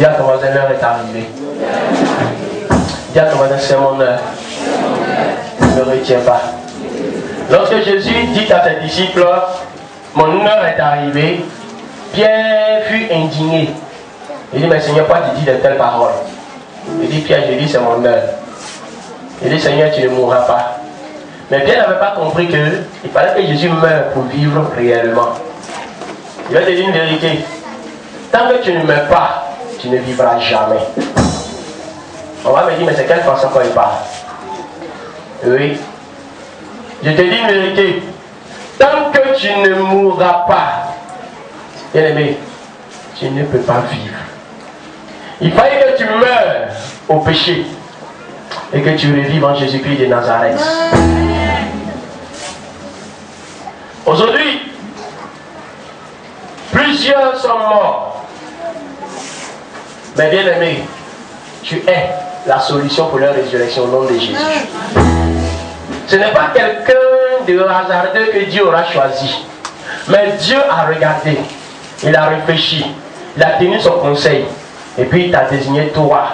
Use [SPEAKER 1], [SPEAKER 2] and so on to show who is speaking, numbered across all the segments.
[SPEAKER 1] Dis à ton voisin, l'heure est arrivée. Dis à ton voisin, c'est mon heure. Ne retiens pas. Lorsque Jésus dit à ses disciples, mon heure est arrivée, Pierre fut indigné. Il dit, mais Seigneur, pourquoi tu dis de telles paroles? Il dit, Pierre, je dis, c'est mon heure. Il dit, Seigneur, tu ne mourras pas. Mais Pierre n'avait pas compris qu'il fallait que Jésus meure pour vivre réellement. Il va te dire une vérité. Tant que tu ne meurs pas, tu ne vivras jamais. On va me dire, mais c'est quelle façon qu'on y parle? Oui. Je te dis une vérité. Tant que tu ne mourras pas, bien aimé, tu ne peux pas vivre. Il fallait que tu meurs au péché et que tu revives en Jésus-Christ de Nazareth. Aujourd'hui, plusieurs sont morts. Mais bien aimé, tu es la solution pour leur résurrection au nom de Jésus. Ce n'est pas quelqu'un de hasardeux que Dieu aura choisi. Mais Dieu a regardé, il a réfléchi, il a tenu son conseil. Et puis il t'a désigné toi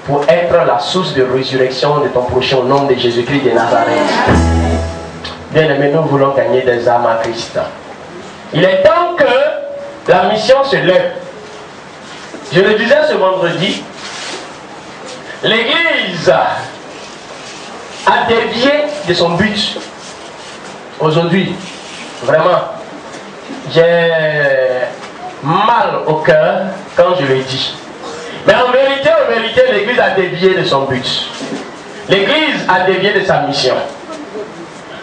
[SPEAKER 1] pour être la source de résurrection de ton prochain au nom de Jésus-Christ de Nazareth. Bien aimé, nous voulons gagner des âmes à Christ. Il est temps que la mission se lève. Je le disais ce vendredi, l'Église a dévié de son but. Aujourd'hui, vraiment, j'ai mal au cœur quand je le dis. Mais en vérité, l'Église a dévié de son but. L'Église a dévié de sa mission.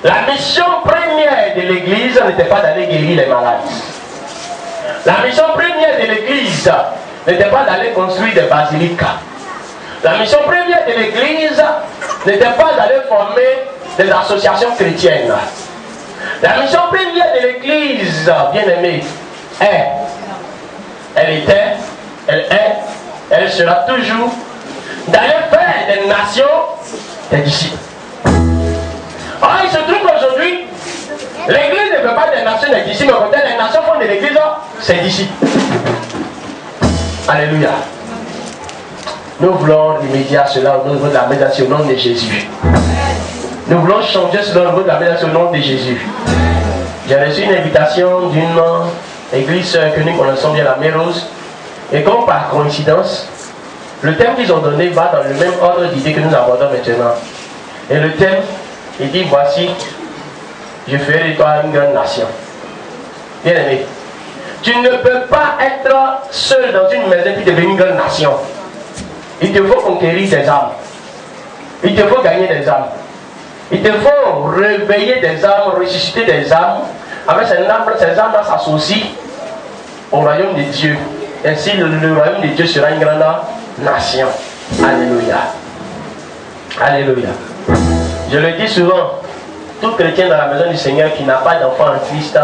[SPEAKER 1] La mission première de l'Église n'était pas d'aller guérir les malades. La mission première de l'Église n'était pas d'aller construire des basiliques. La mission première de l'Église n'était pas d'aller former des associations chrétiennes. La mission première de l'Église, bien aimée, elle sera toujours d'aller faire des nations des disciples. Or, il se trouve qu'aujourd'hui, l'Église ne fait pas des nations des disciples, mais quand les nations font de l'Église ses disciples. Alléluia. Nous voulons remédier à cela au niveau de la médiation au nom de Jésus. Nous voulons changer cela au niveau de la médiation au nom de Jésus. J'ai reçu une invitation d'une église que nous connaissons bien, la Mérose. Et comme par coïncidence, le thème qu'ils ont donné va dans le même ordre d'idées que nous abordons maintenant. Et le thème, il dit, voici, je ferai de toi une grande nation. Bien aimé, tu ne peux pas être seul dans une maison puis devenir une grande nation. Il te faut conquérir des âmes. Il te faut gagner des âmes. Il te faut réveiller des âmes, ressusciter des âmes. Avec ces âmes-là s'associent au royaume de Dieu. Ainsi, le royaume de Dieu sera une grande nation. Alléluia. Alléluia. Je le dis souvent, tout chrétien dans la maison du Seigneur qui n'a pas d'enfant en Christ,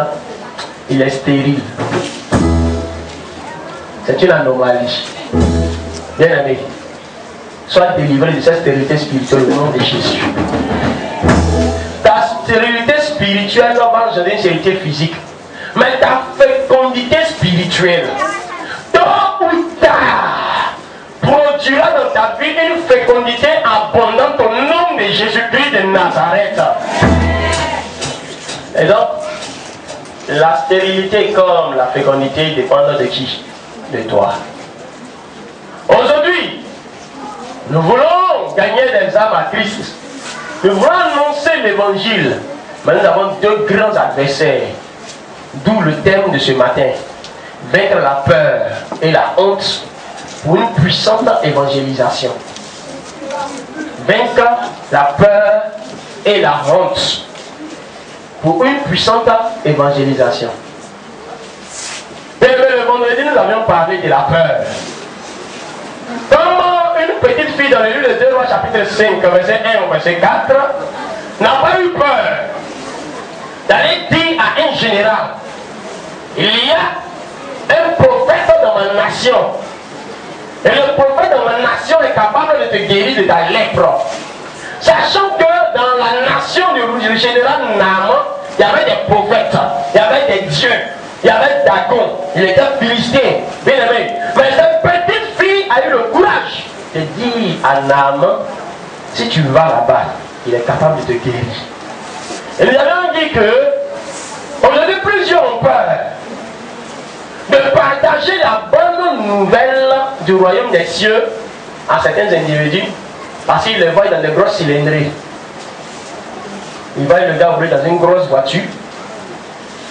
[SPEAKER 1] il est stérile. C'est une anomalie. Bien aimé, sois délivré de cette stérilité spirituelle au nom de Jésus. Ta stérilité spirituelle va engendrer une stérilité physique. Mais ta fécondité spirituelle, tôt ou tard, produira dans ta vie une fécondité abondante au nom de Jésus-Christ de Nazareth. Et donc, la stérilité comme la fécondité dépendent de qui? De toi. Aujourd'hui, nous voulons gagner des âmes à Christ. Nous voulons annoncer l'évangile. Mais nous avons deux grands adversaires. D'où le thème de ce matin. Vaincre la peur et la honte pour une puissante évangélisation. Vaincre la peur et la honte pour une puissante évangélisation. Le vendredi, nous avions parlé de la peur. Comment une petite fille dans le livre de 2 Rois chapitre 5, verset 1 au verset 4, n'a pas eu peur d'aller dire à un général, il y a un prophète dans ma nation. Et le prophète dans ma nation est capable de te guérir de ta lèpre. Sachant que dans la nation du général Naaman, il y avait des prophètes, il y avait des dieux, il y avait Dagon, il était philistin, bien aimé. Mais cette petite fille te dit à Naaman, si tu vas là-bas, il est capable de te guérir. Et nous avons dit que aujourd'hui plusieurs ont peur de partager la bonne nouvelle du royaume des cieux à certains individus parce qu'ils les voient dans des grosses cylindrées. Ils voient le gars rouler dans une grosse voiture.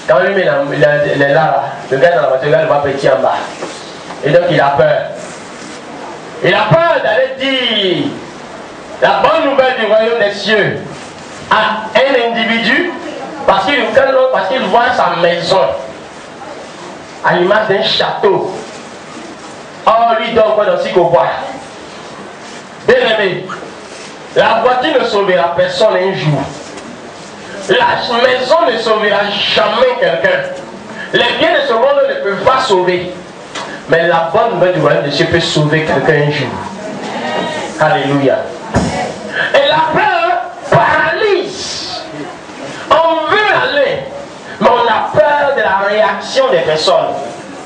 [SPEAKER 1] Quand lui met là, le gars dans la voiture, il va petit en bas. Et donc il a peur. Il a peur d'aller dire la bonne nouvelle du royaume des cieux à un individu parce qu'il voit sa maison à l'image d'un château. Or, lui dort quoi dans ce qu'on voit. Bien aimé, la voiture ne sauvera personne un jour. La maison ne sauvera jamais quelqu'un. Les biens de ce monde ne peuvent pas sauver. Mais la bonne nouvelle du royaume de Dieu peut sauver quelqu'un un jour. Alléluia. Et la peur paralyse. On veut aller, mais on a peur de la réaction des personnes.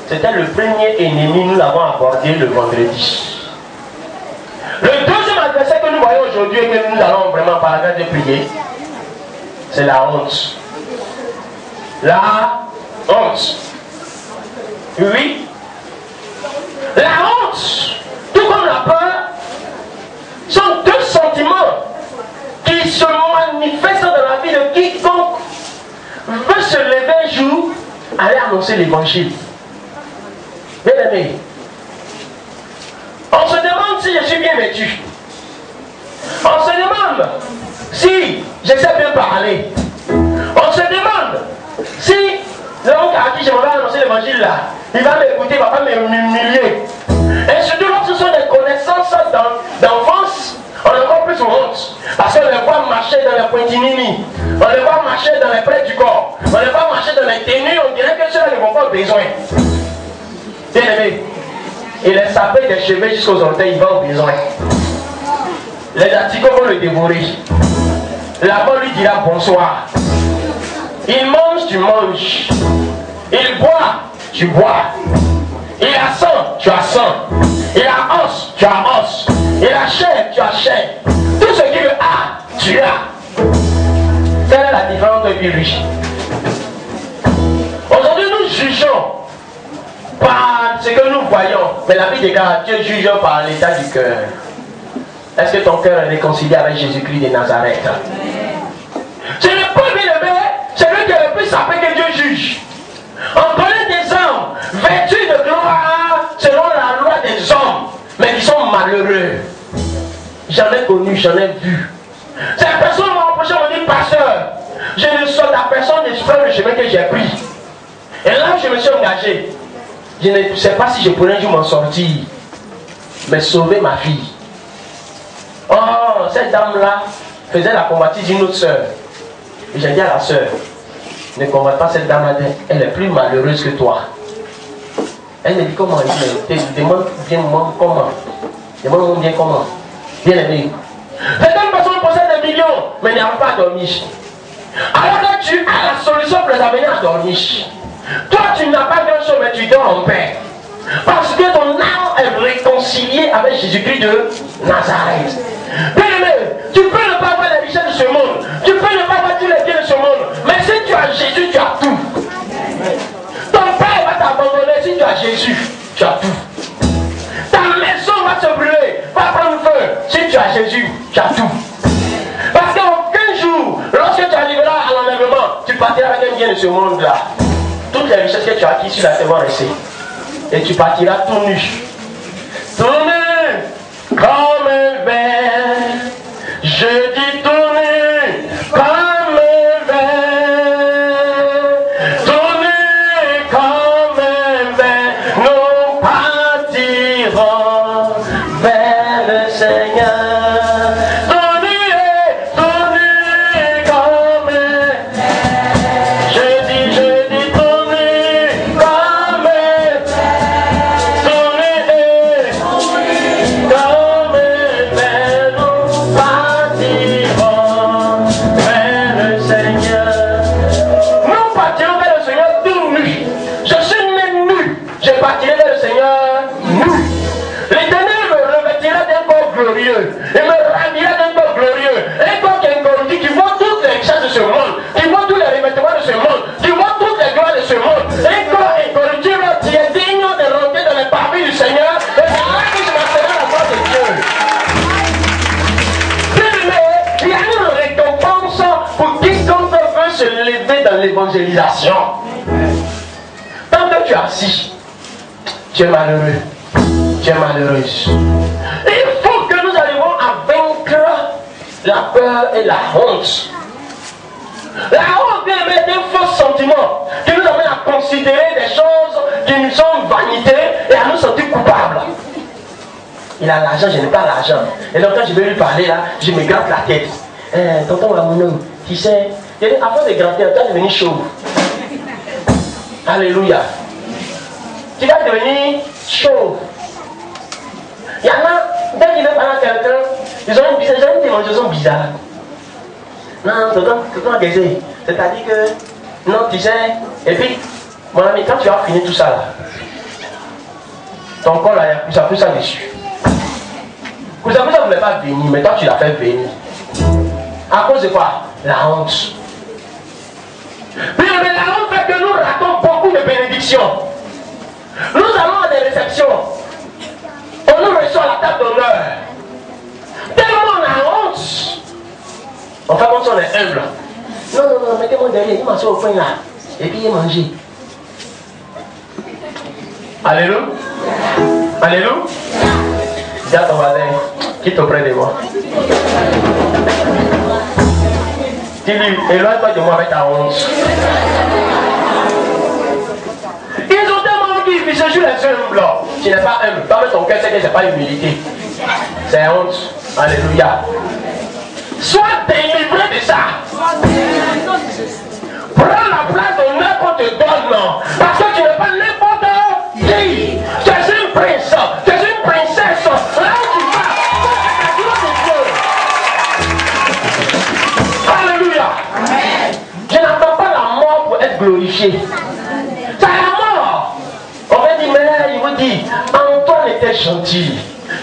[SPEAKER 1] C'était le premier ennemi, nous l'avons abordé le vendredi. Le deuxième adversaire que nous voyons aujourd'hui et que nous allons vraiment par la grâce de prier, c'est la honte. La honte. Oui. La honte, tout comme la peur, sont deux sentiments qui se manifestent dans la vie de quiconque veut se lever un jour, aller annoncer l'évangile. Bien aimé, on se demande si je suis bien vêtu. On se demande si je sais bien parler. On se demande si l'homme à qui je vais annoncer l'évangile là, il va m'écouter, il ne va pas m'humilier. Et surtout lorsque ce sont des connaissances d'enfance, on a encore plus honte. Parce qu'on les voit marcher dans les pointinini, on les voit marcher dans les prêts du corps, on les voit marcher dans les tenues, on dirait que ceux-là ne vont pas au besoin. Bien aimé, il est sapé des cheveux jusqu'aux orteils, il va au besoin. Les articles vont le dévorer. Là-bas lui dira bonsoir. Il mange, tu manges. Il boit, tu bois. Il a sang, tu as sang. Il a os, tu as os. Il a chair, tu as chair. Tout ce qu'il a, tu as. Quelle est la différence de lui? Aujourd'hui, nous jugeons par ce que nous voyons. Mais la Bible déclare, Dieu juge par l'état du cœur. Est-ce que ton cœur est réconcilié avec Jésus-Christ de Nazareth? Ce n'est pas bien aimé, celui qui est le plus sapé que Dieu juge. On connaît des hommes vêtus de gloire selon la loi des hommes, mais qui sont malheureux. J'en ai connu, j'en ai vu. Ces personnes m'ont approché, m'ont dit, pasteur, je ne sors la personne de faire le chemin que j'ai pris. Et là où je me suis engagé, je ne sais pas si je pourrais un jour m'en sortir, mais sauver ma fille. Oh, cette dame-là faisait la convoitise d'une autre soeur. Et j'ai dit à la soeur, ne convoite pas cette dame-là, elle est plus malheureuse que toi. Elle me dit comment? Il me demande bien comment. Demande-moi bien comment. Bien aimé. Certaines personnes possèdent des millions, mais n'arrivent pas à dormir. Alors que tu as la solution pour les amener à dormir. Toi, tu n'as pas grand-chose, mais tu dors en paix. Parce que ton âme est réconciliée avec Jésus-Christ de Nazareth. Bien aimé, tu peux ne pas avoir les richesses de ce monde. Tu peux ne pas avoir tous les biens de ce monde. Mais si tu as Jésus, tu as tout. Ton père va t'abandonner. Si tu as Jésus, tu as tout. Ta maison va se brûler, va prendre feu. Si tu as Jésus, tu as tout. Parce qu'aucun jour, lorsque tu arriveras à l'enlèvement, tu partiras avec un bien de ce monde-là. Toutes les richesses que tu as acquises sur la terre vont rester. Et tu partiras tout nu. Tout nu comme un verre. Je dis tout nu comme un verre. Tout nu comme un verre. Nous partirons vers le Seigneur. Tout nu comme un verre. Je dis tout nu comme un verre. Tout nu comme un verre. l'évangélisation. Tant que tu es assis, tu es malheureux. Tu es malheureuse. Il faut que nous arrivions à vaincre la peur et la honte. La honte est un faux sentiment qui nous amène à considérer des choses qui nous sont vanité et à nous sentir coupables. Il a l'argent, je n'ai pas l'argent. Et donc quand je vais lui parler là, je me gratte la tête. Tonton Mamounou, tu sais, avant de gratter, tu vas devenir chauve. Alléluia. Tu vas devenir chauve. Il y en a, dès qu'ils veulent parler à quelqu'un, ils ont une démonstration bizarre. Non, tonton, c'est-à-dire que, non, tu sais, et puis, mon ami, quand tu as fini tout ça là, ton corps là, il y a plus ça dessus. Ça ne voulait pas venir, mais toi tu l'as fait venir. À cause de quoi? La honte. Mais la honte fait que nous ratons beaucoup de bénédictions. Nous allons à des réceptions. On nous reçoit à la table d'honneur. Tellement on a honte. Enfin, quand on est humble. Non, mettez-moi derrière, il m'assoit au coin là. Et puis il mange. Alléluia. Alléluia. Dis à ton voisin, quitte auprès de moi. Dis-lui, éloigne-toi de moi avec ta honte. Ils ont tellement dit, ils se jouent les humbles. Tu n'es pas humble. Pas mettre ton cœur, c'est que ce n'est pas humilité. C'est honte. Alléluia. Sois délivré de ça. Prends la place d'honneur qu'on te donne. Parce que tu n'es pas n'importe qui. Tu es une prince. Tu es une princesse. Là où tu vas, c'est la gloire de Dieu. Alléluia. Je n'attends pas la mort pour être glorifié. C'est la mort. On va dire, mais il vous dit, Antoine était gentil.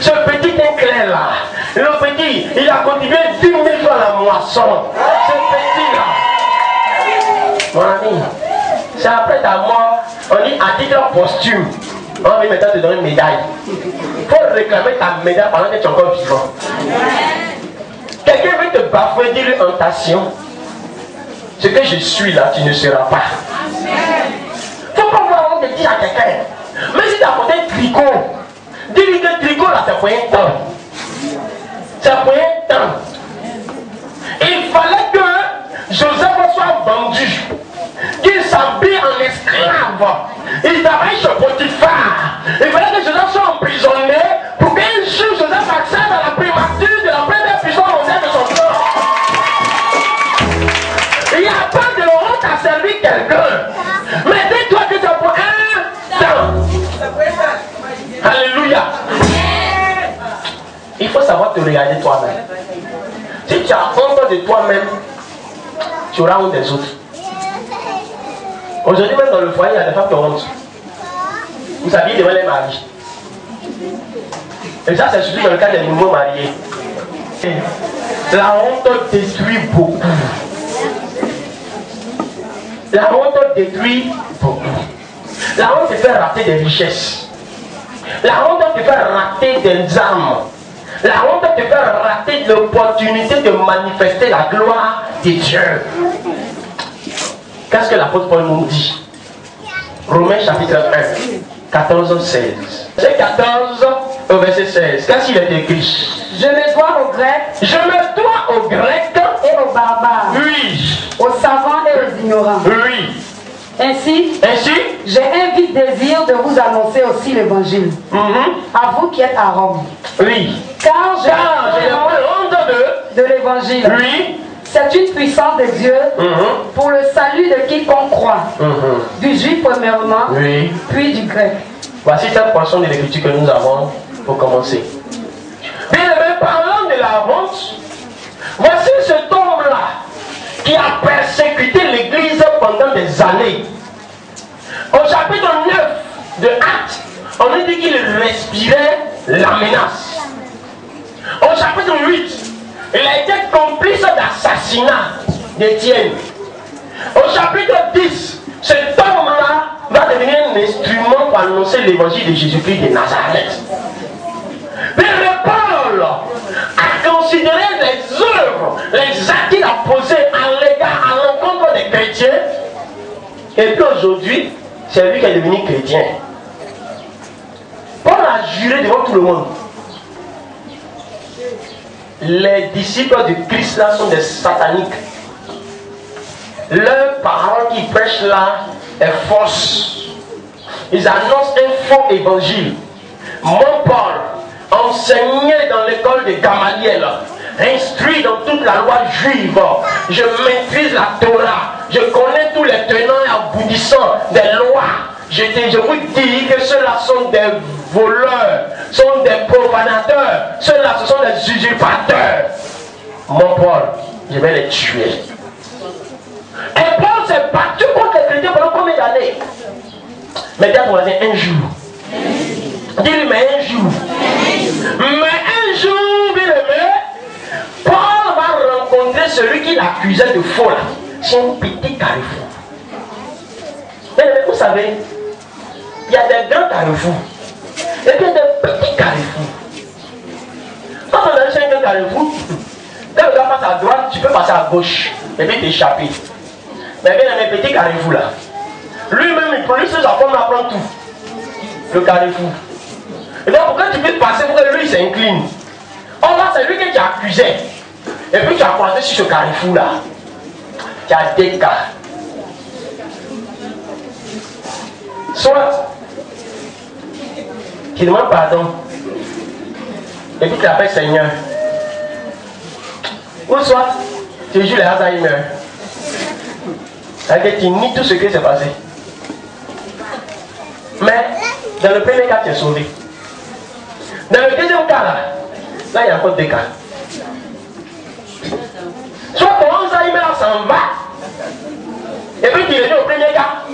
[SPEAKER 1] Ce petit éclair là, le petit, il a contribué 10 000 fois à la moisson. Ce petit là. Mon ami, c'est après ta mort, on dit à titre posthume. On va maintenant te donner une médaille. Il faut réclamer ta médaille pendant que tu es encore vivant. Quelqu'un veut te bafouer, dis-lui en tentation. Ce que je suis là, tu ne seras pas. Il ne faut pas voir honte de dire à quelqu'un. Mais si tu as apporté un tricot, dis-lui que le tricot là, c'est pour un temps. C'est pour un temps. Il fallait que Joseph soit vendu, qu'il s'habille en esclave. Il travaille chez Potiphar. Il fallait que Joseph soit emprisonné pour qu'un jour Joseph accède à la primature de la première puissance mondiale de son corps. Il n'y a pas de honte à servir quelqu'un. Mais dis-toi que c'est pour un temps. Alléluia. Il faut savoir te regarder toi-même. Si tu as honte de toi-même, tu auras honte des autres. Aujourd'hui, même dans le foyer, il y a des femmes qui ont honte. Vous saviez devant les maris. Et ça, c'est surtout dans le cas des nouveaux mariés. La honte détruit beaucoup. La honte détruit beaucoup. La honte te fait rater des richesses. La honte te fait rater des âmes. La honte te fait rater l'opportunité de manifester la gloire de Dieu. Qu'est-ce que l'apôtre Paul nous dit? Romains chapitre 1, 14, 16. C'est 14 au verset 16. Qu'est-ce qu'il est écrit?
[SPEAKER 2] Je me dois aux Grecs.
[SPEAKER 1] Je me dois aux Grecs
[SPEAKER 2] Et aux barbares.
[SPEAKER 1] Oui.
[SPEAKER 2] Aux savants et aux ignorants.
[SPEAKER 1] Oui.
[SPEAKER 2] Ainsi,
[SPEAKER 1] j'ai
[SPEAKER 2] un vif désir de vous annoncer aussi l'évangile. À vous qui êtes à Rome.
[SPEAKER 1] Oui.
[SPEAKER 2] Car j'ai
[SPEAKER 1] honte
[SPEAKER 2] de l'évangile.
[SPEAKER 1] Oui.
[SPEAKER 2] C'est une puissance de Dieu pour le salut de quiconque croit. Du juif premièrement,
[SPEAKER 1] oui.
[SPEAKER 2] Puis du grec.
[SPEAKER 1] Voici cette portion de l'écriture que nous avons pour commencer. Bien aimé, parlant de la honte, voici cet homme-là qui a persécuté l'église pendant des années. Au chapitre 9 de Actes, on nous dit qu'il respirait la menace. Au chapitre 8, il a été complice d'assassinat d'Étienne. Au chapitre 10, cet homme-là va devenir un instrument pour annoncer l'évangile de Jésus-Christ de Nazareth. Mais Paul a considéré les œuvres, les actes qu'il a posés à l'égard, à l'encontre des chrétiens, Et puis aujourd'hui, c'est lui qui est devenu chrétien. Paul a juré devant tout le monde. Les disciples de Christ là sont des sataniques. Leur parole qu'ils prêchent là est fausse. Ils annoncent un faux évangile. Mon Paul, enseigné dans l'école de Gamaliel, instruit dans toute la loi juive, je maîtrise la Torah, je connais tous les tenants et aboutissants des lois. Je vous dis que ceux-là sont des voleurs, sont des profanateurs, ceux-là ce sont des usurpateurs. Mon Paul, je vais les tuer. Et Paul s'est battu contre les chrétiens pendant combien d'années? Mais dis à ton voisin, un jour. Dis-lui, mais un jour. Mais un jour, bien aimé, Paul va rencontrer celui qui l'accusait de faux là. C'est un petit carrefour. Mais vous savez, il y a des grands carrefours. Et puis il y a des petits carrefours. Quand on a un grand carrefour, quand le gars passe à droite, tu peux passer à gauche. Et puis t'échapper. Mais bien dans les petits carrefours là, lui-même il produit sa forme à prendre tout. Le carrefour. Et donc pour que tu puisses passer, pour que lui il s'incline. Or là, c'est lui que tu accusais. Et puis tu as croisé sur ce carrefour là. Tu as des cas. Soit tu demandes pardon. Et puis tu l'appelles Seigneur. Ou soit tu joues les Alzheimer. C'est-à-dire que tu nies tout ce qui s'est passé. Mais dans le premier cas, tu es sauvé. Dans le deuxième cas, là il y a encore deux cas. Soit ton Alzheimer s'en va, et puis tu reviens au premier cas.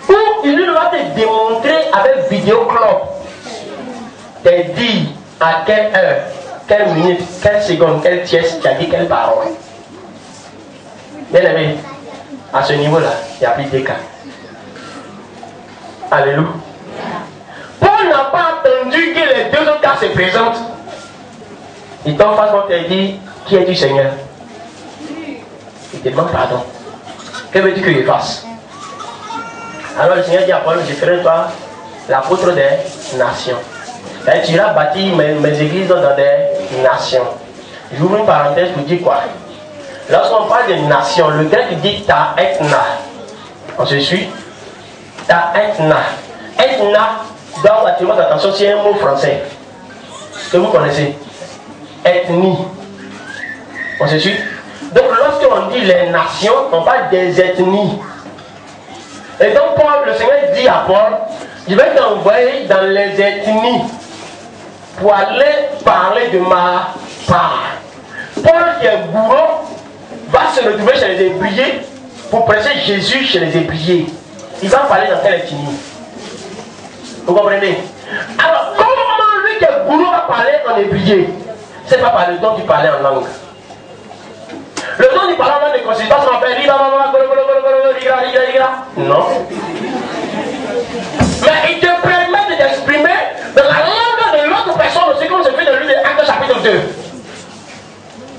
[SPEAKER 1] Ou il va te démontrer avec vidéoclub. Te dire à quelle heure, quelle minute, quelle seconde, quelle pièce tu as dit quelle parole. Bien aimé, à ce niveau-là, il n'y a plus de cas. Alléluia. Paul n'a pas attendu que les deux autres cas se présentent. Il t'en face quand il dit, qui es-tu Seigneur? Il te demande pardon. Que veux-tu que je fasse? Alors le Seigneur dit à Paul, je ferai de toi l'apôtre des nations. Et tu iras bâtir mes églises dans des nations. J'ouvre une parenthèse pour dire quoi? Lorsqu'on parle de nations, le grec dit ta ethna. On se suit? Ta ethna. Ethna, donc attirez votre attention, c'est un mot français que vous connaissez. Ethnie. On se suit? Donc lorsqu'on dit les nations, on parle des ethnies. Et donc Paul, le Seigneur dit à Paul, je vais t'envoyer dans les ethnies pour aller parler de ma part. Paul qui est bourreau va se retrouver chez les Hébrieux pour prêcher Jésus chez les Hébrieux. Il va parler dans quelle ethnie? Vous comprenez? Alors comment lui qui est bourreau va parler en Hébrieux? C'est pas par le don qu'il parlait en langue. Le don du parlant ne consiste pas à faire non. Mais il te permet de t'exprimer dans la langue de l'autre personne aussi, comme c'est fait dans lui Actes chapitre 2.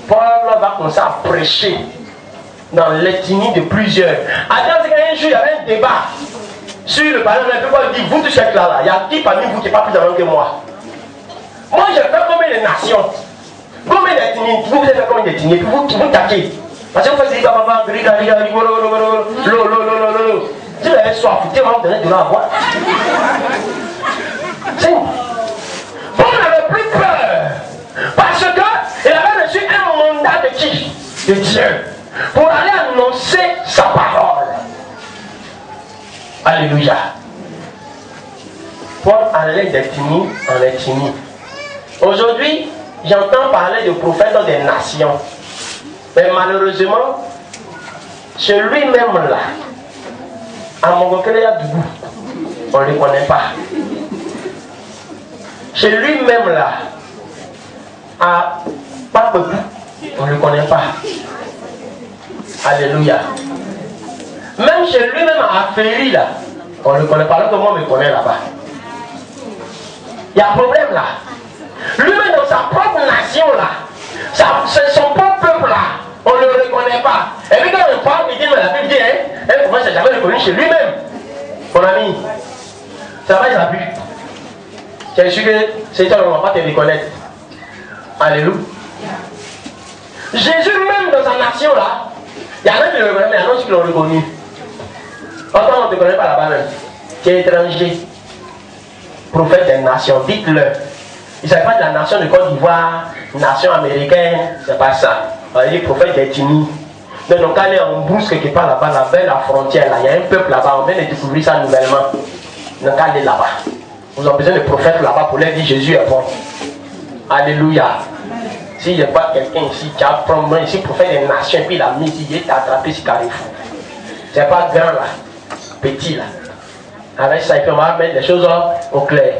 [SPEAKER 1] Paul va commencer à prêcher dans l'ethnie de plusieurs. Attends, un jour il y avait un débat sur le parlant. Paul dit, vous tous êtes là, il y a qui parmi vous qui n'est pas plus de langue que moi? Moi j'ai fait combien de nations? Combien d'ethnies? Vous avez fait combien d'ethnies? Puis vous taquez. Parce que vous faites si vous avez soif, vous allez donner de l'eau à boire. Paul n'avait plus peur. Parce qu'il avait reçu un mandat de qui? De Dieu. Pour aller annoncer sa parole. Alléluia. Paul allait d'ethnie en ethnie. Aujourd'hui, j'entends parler de prophètes des nations. Mais malheureusement, celui-même là, à Mongokelia Dougou, on ne le connaît pas. Chez lui-même là, à Papepou, on ne le connaît pas. Alléluia. Même chez lui-même à Ferry là, on ne le connaît pas. Alors que moi, je me connais là-bas. Il y a un problème là. Lui-même dans sa propre nation là, son propre peuple là, on ne le reconnaît pas. Et puis quand on parle, il dit, mais la Bible dit, hein, comment c'est jamais le venu chez lui-même. Mon ami, ça va, il a vu. Tu es sûr que c'est toi, on ne va pas te reconnaître. Alléluia. Jésus, même dans sa nation là, il y en a qui le reconnaissent, mais il y en a aussi qui l'ont reconnu. Pourtant, on ne te connaît pas là-bas même. Tu es étranger. Prophète des nations, dites-le. Il ne s'agit pas de la nation de Côte d'Ivoire, nation américaine, c'est pas ça. Il est prophète d'ethnie. Donc, on aller en brousse quelque part là-bas, là-bas, la frontière, là. Il y a un peuple là-bas, on vient de découvrir ça nouvellement. Donc, aller là-bas. Vous avez besoin de prophètes là-bas pour leur dire Jésus est bon. Alléluia. S'il n'y a pas quelqu'un ici qui a pris ici, prophète des nations, et puis il a mis ici, il est attrapé sur Carrefour. C'est pas grand là, petit là. Avec ça, on va mettre les choses au clair.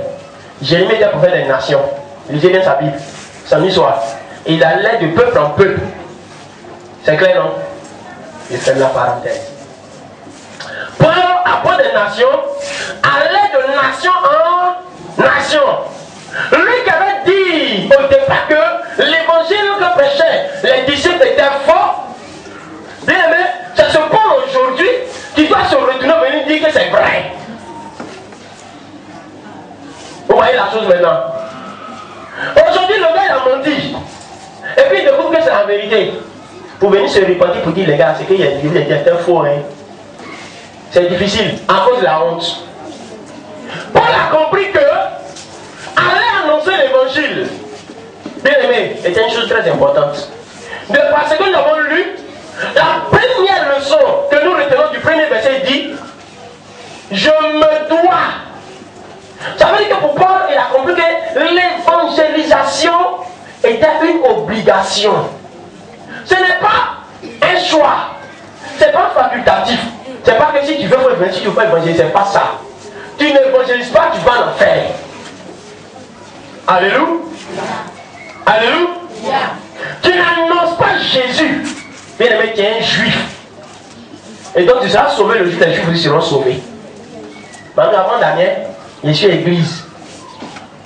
[SPEAKER 1] Jérémie était prophète des nations. Lisez bien sa Bible, son histoire. Il allait de peuple en peuple. C'est clair, non? Je ferme la parenthèse. Paul, apôtre des nations, allait de nation en nation. Lui qui avait dit au départ que l'évangile que prêchaient les disciples était faux. Bien aimé, c'est ce Paul aujourd'hui qui doit se retourner venir dire que c'est vrai. Vous voyez la chose maintenant. Aujourd'hui, le gars il a menti. Et puis il découvre que c'est la vérité. Pour venir se repentir pour dire les gars, c'est qu'il y a des faux. Hein. C'est difficile à cause de la honte. Paul a compris que aller annoncer l'évangile, bien aimé, était une chose très importante. De parce que nous avons lu, la première leçon que nous retenons du premier verset dit, je me dois. Ça veut dire que pour Paul, il a compris que l'évangélisation était une obligation. Ce n'est pas un choix. Ce n'est pas facultatif. Ce n'est pas que si tu veux évangéliser, si tu veux évangéliser, ce n'est pas ça. Tu n'évangélises pas, tu vas en faire. Alléluia. Alléluia. Tu n'annonces pas Jésus. Bien aimé, tu es un juif. Et donc tu seras sauvé le jour où les juifs seront sauvés. Maintenant, avant Daniel, je suis église.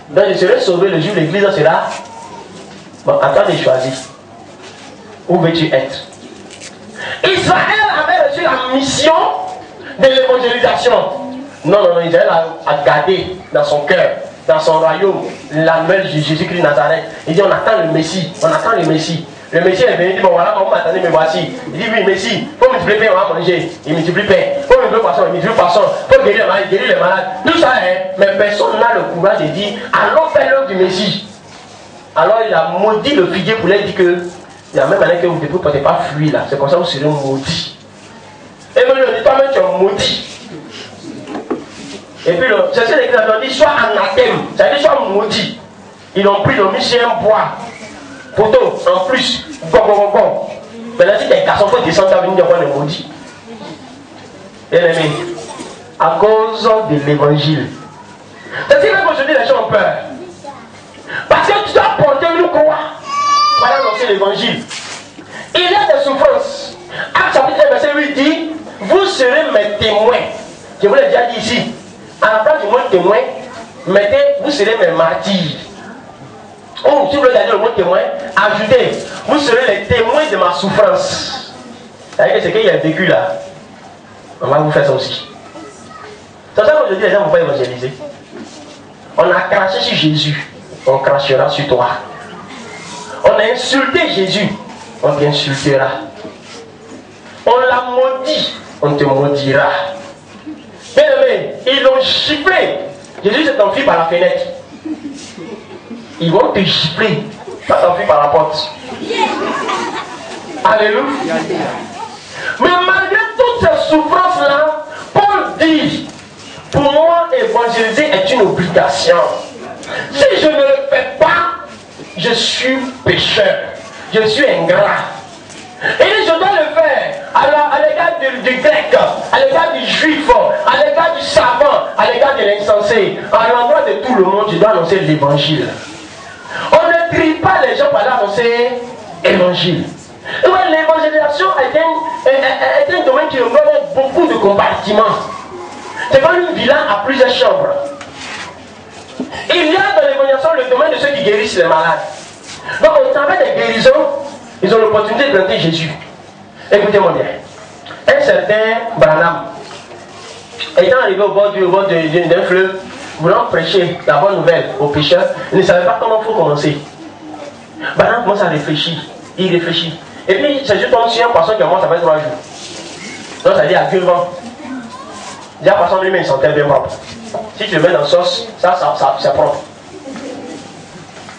[SPEAKER 1] Donc je serai sauvé le jour où l'église sera. Bon, attends de choisir. Où veux-tu être? Israël avait reçu la mission de l'évangélisation. Non, Israël a gardé dans son cœur, dans son royaume, la mère de Jésus-Christ de Nazareth. Il dit on attend le Messie, on attend le Messie. Le Messie est venu, il dit bon voilà, comment vous m'attendez, me voici. Il dit oui, Messie, il faut multiplier pain, on va manger. Il multiplie pain. Il faut multiplier poisson, il multiplie poisson. Il faut guérir les malades. Tout ça, hein, mais personne n'a le courage de dire allons faire l'œuvre du Messie. Alors il a maudit le figuier pour lui dire que la même année que vous ne portez pas fruit là, c'est comme ça que vous serez maudit. Et même il dit toi-même tu es maudit. Et puis c'est ce que l'église a dit, soit anathème, ça veut dire soit maudit. Ils l'ont pris, ils l'ont mis sur un bois. Photo, en plus, bon. Maintenant si t'es garçon, il faut descendre à venir de voir le maudit. Bien aimé, à cause de l'évangile. C'est-à-dire qu'aujourd'hui les gens ont peur. Parce que tu dois porter une croix pour annoncer l'évangile. Il y a des souffrances. Acte chapitre 1, verset 8 dit, vous serez mes témoins. Je vous l'ai déjà dit ici. À la place du mot témoin, mettez, vous serez mes martyrs. Ou si vous voulez dire le mot témoin, ajoutez, vous serez les témoins de ma souffrance. C'est-à-dire que c'est qu'il y a vécu là. On va vous faire ça aussi. C'est ça qu'aujourd'hui les gens ne vont pas évangéliser. On a craché sur Jésus, on crachera sur toi. On a insulté Jésus, on t'insultera. On l'a maudit, on te maudira. Bien aimé, ils l'ont giflé. Jésus s'est enfui par la fenêtre. Ils vont te gifler, pas t'enfuir par la porte. Alléluia. Mais malgré toutes ces souffrances-là, Paul dit, pour moi, évangéliser est une obligation. Si je ne le fais pas, je suis pécheur. Je suis ingrat. Et je dois le faire à l'égard du grec, à l'égard du juif, à l'égard du savant, à l'égard de l'insensé. À l'endroit de tout le monde, je dois annoncer l'évangile. On ne trie pas les gens par annoncer l'évangile. L'évangélisation est un domaine qui englobe beaucoup de compartiments. C'est comme une villa à plusieurs chambres. Il y a dans l'évangélisation le domaine de ceux qui guérissent les malades. Donc au travers des guérisons, ils ont l'opportunité de planter Jésus. Écoutez-moi bien. Un certain Branham, étant arrivé au bord d'un fleuve, voulant prêcher la bonne nouvelle aux pêcheurs, il ne savait pas comment il faut commencer. Balaam commence à réfléchir. Il réfléchit. Et puis, c'est juste comme si un poisson qui commence à faire 3 jours. Donc, ça dit à 2 ans. Déjà, le poisson lui-même, il sentait bien propre. Si tu le mets dans la sauce, ça c'est propre.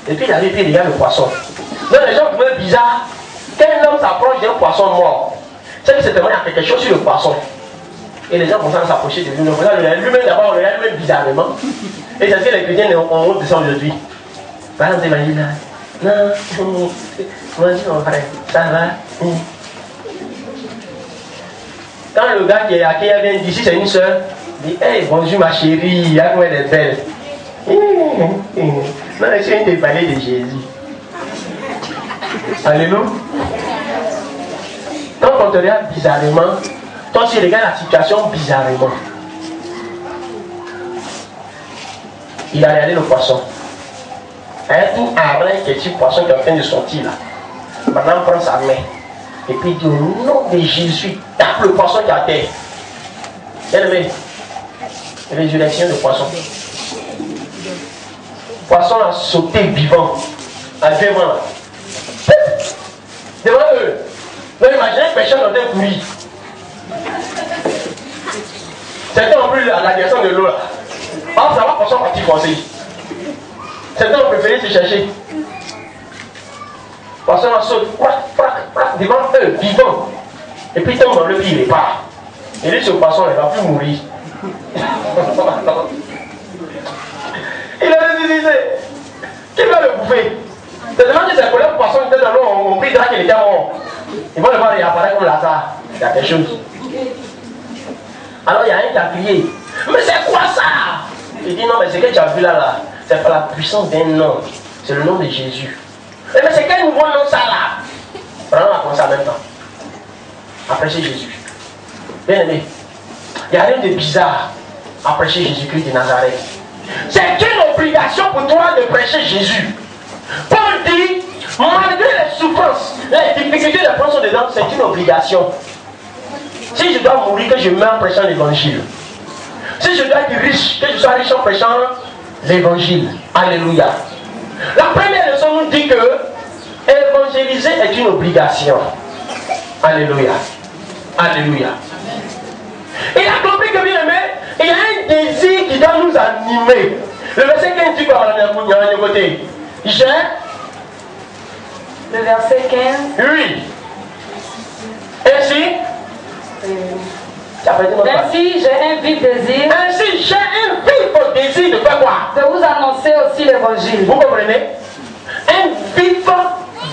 [SPEAKER 1] Et puis, il arrive, puis il regarde le poisson. Donc, les gens trouvaient bizarre. Quand un homme s'approche d'un poisson mort, c'est que certainement il y a quelque chose sur le poisson. Et les gens commencent à s'approcher de lui. Lui-même d'abord, on le regarde lui-même bizarrement. Et c'est ce que les chrétiens ont honte de ça aujourd'hui. Par exemple, il va dire là, non, vas-y mon frère, ça va. Quand le gars qui est accueilli vient d'ici, c'est une soeur, il dit, hey, bonjour ma chérie, comment elle est belle. Non, je viens de parler de Jésus. Alléluia. Quand on te regarde bizarrement, toi aussi regarde la situation bizarrement. Il a regardé le poisson. Il y a tout un vrai petit poisson qui est en train de sortir là. Maintenant, prend sa main. Et puis il dit au nom de Jésus, tape le poisson qui est à terre. Bien-aimé, résurrection de poisson. Poisson a sauté vivant. À 2 mois là. Devant eux. Donc imaginez que personne dans un courir. Certains ont pris la direction de l'eau là. Ah, ça va, poisson parti forcer. Certains ont préféré se chercher. Poisson a sauté, devant eux, vivant. Et puis il tombe dans le pied, il part. Et lui, ce poisson, il ne va plus mourir. Il a décidé. Qui va le bouffer? C'est seulement que ses collègues poissons étaient dans l'eau, on prie qu'il était mort. Ils vont le voir réapparaître comme Lazare. Il y a quelque chose. Alors il y a un qui a crié. Mais c'est quoi ça? Il dit non, mais ce que tu as vu là, c'est pas la puissance d'un nom. C'est le nom de Jésus. Mais c'est quel nouveau nom ça là? Vraiment, on a commencé en même temps. À prêcher Jésus. Bien aimé, il n'y a rien de bizarre à prêcher Jésus-Christ de Nazareth. C'est une obligation pour toi de prêcher Jésus. Paul dit, malgré les souffrances, les difficultés de prendre dedans, c'est une obligation. Si je dois mourir, que je meure en prêchant l'évangile. Si je dois être riche, que je sois riche en prêchant l'évangile. Alléluia. La première leçon nous dit que évangéliser est une obligation. Alléluia. Alléluia. Il a compris que, bien aimé, il y a un désir qui doit nous animer. Le verset 15 dit quoi à côté? J'ai.
[SPEAKER 2] Le verset 15.
[SPEAKER 1] Oui. Ainsi.
[SPEAKER 2] Ainsi, j'ai un vif désir.
[SPEAKER 1] Ainsi, j'ai un vif désir de faire quoi?
[SPEAKER 2] De vous annoncer aussi l'évangile.
[SPEAKER 1] Vous comprenez? Un vif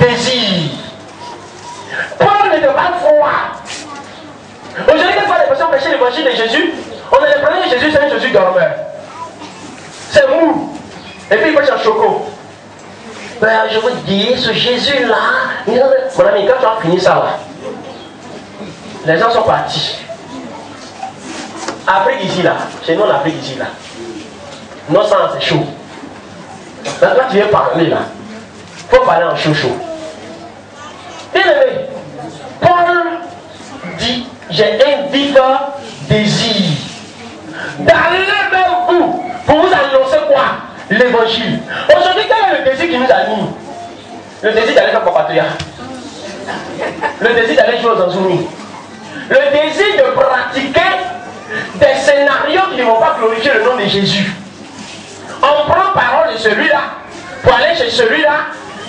[SPEAKER 1] désir. Paul n'était pas froid. Aujourd'hui, quand les personnes prêchent l'évangile de Jésus, on a l'impression que Jésus c'est un Jésus dormeur. C'est mou. Et puis il prêche en choco. Ben, je vous dis, ce Jésus-là, mon ami, quand tu as fini ça là, les gens sont partis. Afrique ici là, chez nous en Afrique ici là, nos sangs c'est chaud. Là, toi tu viens parler là, il faut parler en chaud. Bien aimé, Paul dit, j'ai un vif désir d'aller vers vous pour vous annoncer quoi? L'évangile. Aujourd'hui, quel est le désir qui nous anime? Le désir d'aller faire Papatoya. Le désir d'aller jouer aux Anzouni. Le désir de pratiquer des scénarios qui ne vont pas glorifier le nom de Jésus. On prend parole de celui-là pour aller chez celui-là,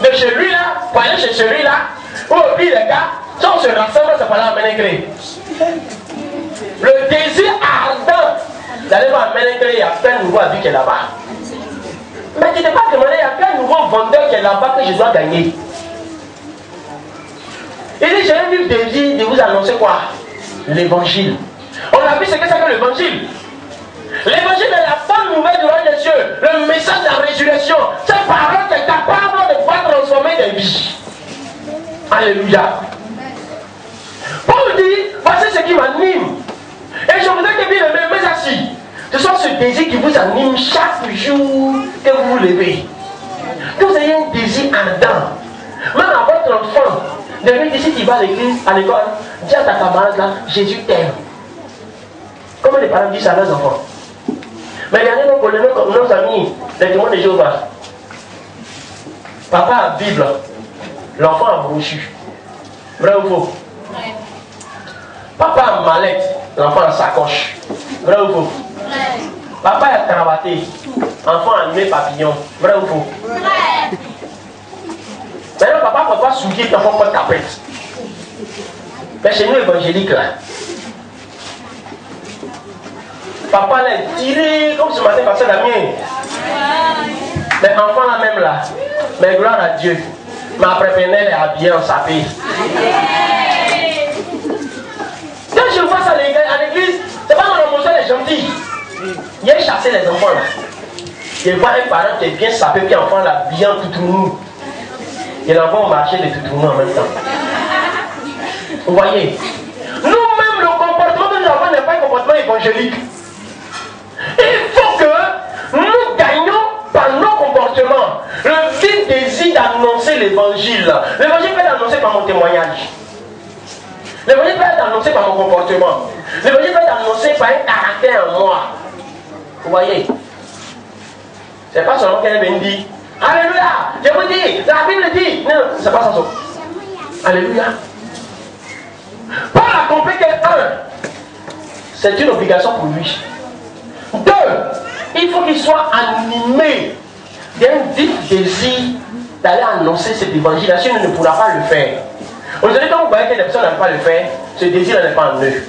[SPEAKER 1] de celui-là pour aller chez celui-là, ou au pire les gars, si on se rassemble, ça va aller à Ménégré. Le désir ardent d'aller voir Ménégré, il y a plein de nouveaux habits qui est là-bas. Mais tu n'es pas demandé, il y a plein de nouveaux vendeurs qui est là-bas que je dois gagner. Il dit, j'ai un vif désir de vous annoncer quoi? L'évangile. On a vu ce que c'est que l'évangile. L'évangile est la bonne nouvelle du royaume des cieux. Le message de la résurrection. Cette parole qui est capable de pouvoir transformer des vies. Alléluia. Paul dit, voici ce qui m'anime. Et je voudrais que bien mes assis, ce soit ce désir qui vous anime chaque jour que vous vous levez. Que vous ayez un désir ardent. Même à votre enfant, de lui dire si tu vas à l'église, à l'école, dis à ta camarade là, Jésus t'aime. Comme combien de parents disent ça à leurs enfants? Mais regardez nos amis, les témoins de Jéhovah. Papa a Bible, l'enfant a brochu. Vrai ou faux? Ouais. Papa a mallette, l'enfant a sacoche. Vrai ou faux? Ouais. Papa a cravaté, l'enfant a animé papillon. Vrai ou faux? Ouais. Maintenant, papa ne peut pas souiller l'enfant pas de tapette. Mais chez nous, évangéliques là, papa l'a tiré comme ce matin, pasteur Damien. Les enfants là même là, mais gloire à Dieu. Ma prépenelle est habillée en sapé. Quand je vois ça à l'église, c'est pas mon emotion est gentil. Il a chassé les enfants là. Je vois un parent qui est bien sapé, puis l'enfant là, bien tout mou. Et l'enfant marchait de tout mou en même temps. Vous voyez? Nous-mêmes, le comportement de nos enfants n'est pas un comportement évangélique. Il faut que nous gagnions par nos comportements le vif désir d'annoncer l'évangile. L'évangile peut être annoncé par mon témoignage. L'évangile peut être annoncé par mon comportement. L'évangile peut être annoncé par un caractère en moi. Vous voyez? C'est pas seulement qu'elle vient dire Alléluia, je vous dis, la Bible dit. Non, c'est pas ça. Alléluia. Paul a compris que 1, c'est une obligation pour lui. 2, il faut qu'il soit animé d'un vif désir d'aller annoncer cet évangile. La Sienne ne pourra pas le faire. Aujourd'hui, quand vous voyez que les personnes n'arrivent pas à le faire, ce désir n'est pas en eux.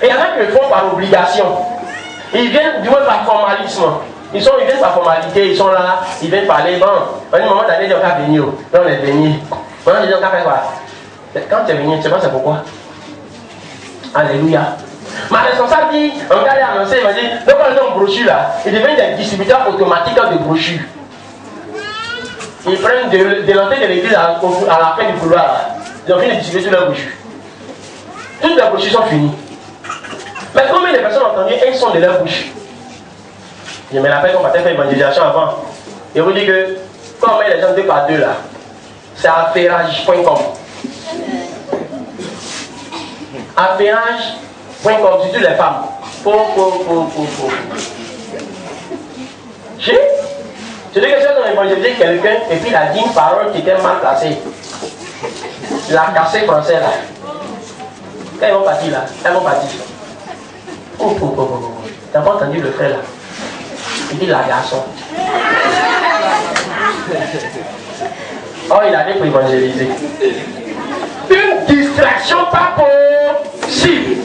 [SPEAKER 1] Et il y en a qui le font par obligation. Ils viennent du moins par formalisme. Ils viennent par formalité, ils sont là, ils viennent parler. Bon, à un moment donné, ils ont qu'à venir. Là, on est venu. Maintenant, ils ont qu'à faire quoi? Quand tu es venu, tu sais pas c'est pourquoi. Alléluia. Ma responsable dit, on va aller annoncer, il va dire, donc on a une brochure là, ils deviennent des distributeurs automatiques de brochures. Ils prennent de l'entrée de l'église à la fin du couloir là. Ils ont fini de distribuer toutes leurs brochures. Toutes les brochures sont finies. Mais combien de personnes ont entendu un son de leur bouche? Je me rappelle qu'on m'avait fait évangélisation avant. Je vous dis que quand on met les gens 2 par 2 là, c'est affairage.com. Affairage.com, surtout les femmes. Je dis que si on a évangélisé quelqu'un et puis il a dit une parole qui était mal placée. Il a cassé français là. Quand ils vont partir là, ils vont partir. T'as pas entendu le frère là? Il dit la garçon. Oh, il avait pour évangéliser. Une distraction pas possible.